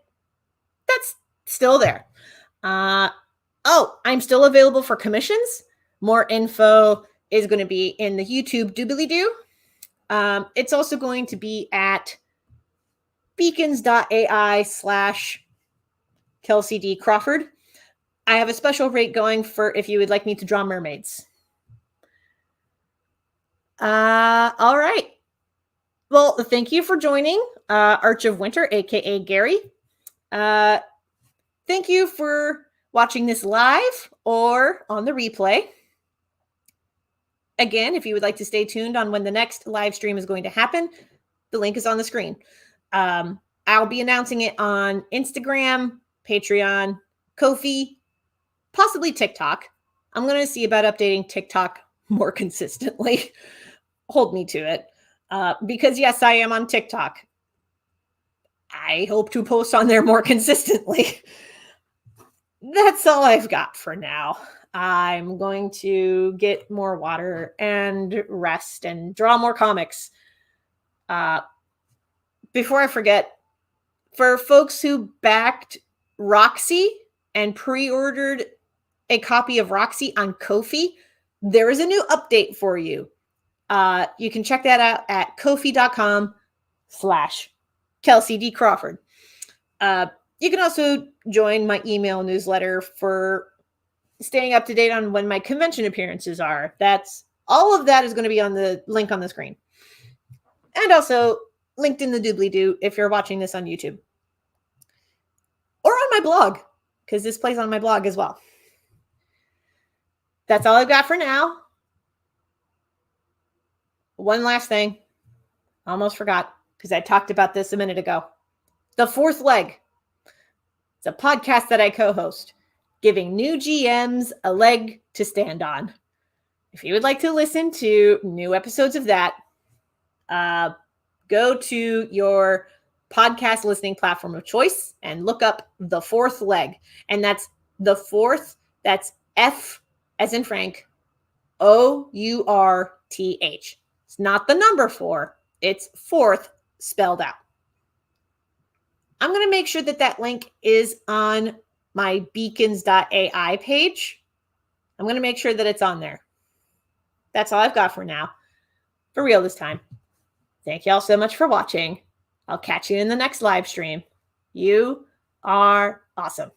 that's still there. I'm still available for commissions. More info is going to be in the YouTube doobly-doo. It's also going to be at beacons.ai / Kelci D. Crawford. I have a special rate going for if you would like me to draw mermaids. All right. Well, thank you for joining Arch of Winter, aka Gary. Thank you for watching this live or on the replay. Again, if you would like to stay tuned on when the next live stream is going to happen, the link is on the screen. I'll be announcing it on Instagram, Patreon, Ko-fi, possibly TikTok. I'm going to see about updating TikTok more consistently. Hold me to it. Because yes, I am on TikTok. I hope to post on there more consistently. That's all I've got for now. I'm going to get more water and rest and draw more comics. Before I forget, for folks who backed Roxy and pre-ordered a copy of Roxy on Ko-fi, there is a new update for you. You can check that out at ko-fi.com / Kelci D. Crawford. You can also join my email newsletter for staying up to date on when my convention appearances are. All of that is going to be on the link on the screen. And also linked in the doobly-doo if you're watching this on YouTube. Or on my blog, because this plays on my blog as well. That's all I've got for now. One last thing. Almost forgot, because I talked about this a minute ago. The Fourth Leg. It's a podcast that I co-host, giving new GMs a leg to stand on. If you would like to listen to new episodes of that, go to your podcast listening platform of choice and look up The Fourth Leg. And that's the fourth, that's F as in Frank, OURTH. It's not the number 4, it's fourth spelled out. I'm going to make sure that that link is on my beacons.ai page. I'm going to make sure that it's on there. That's all I've got for now. For real this time. Thank you all so much for watching. I'll catch you in the next live stream. You are awesome.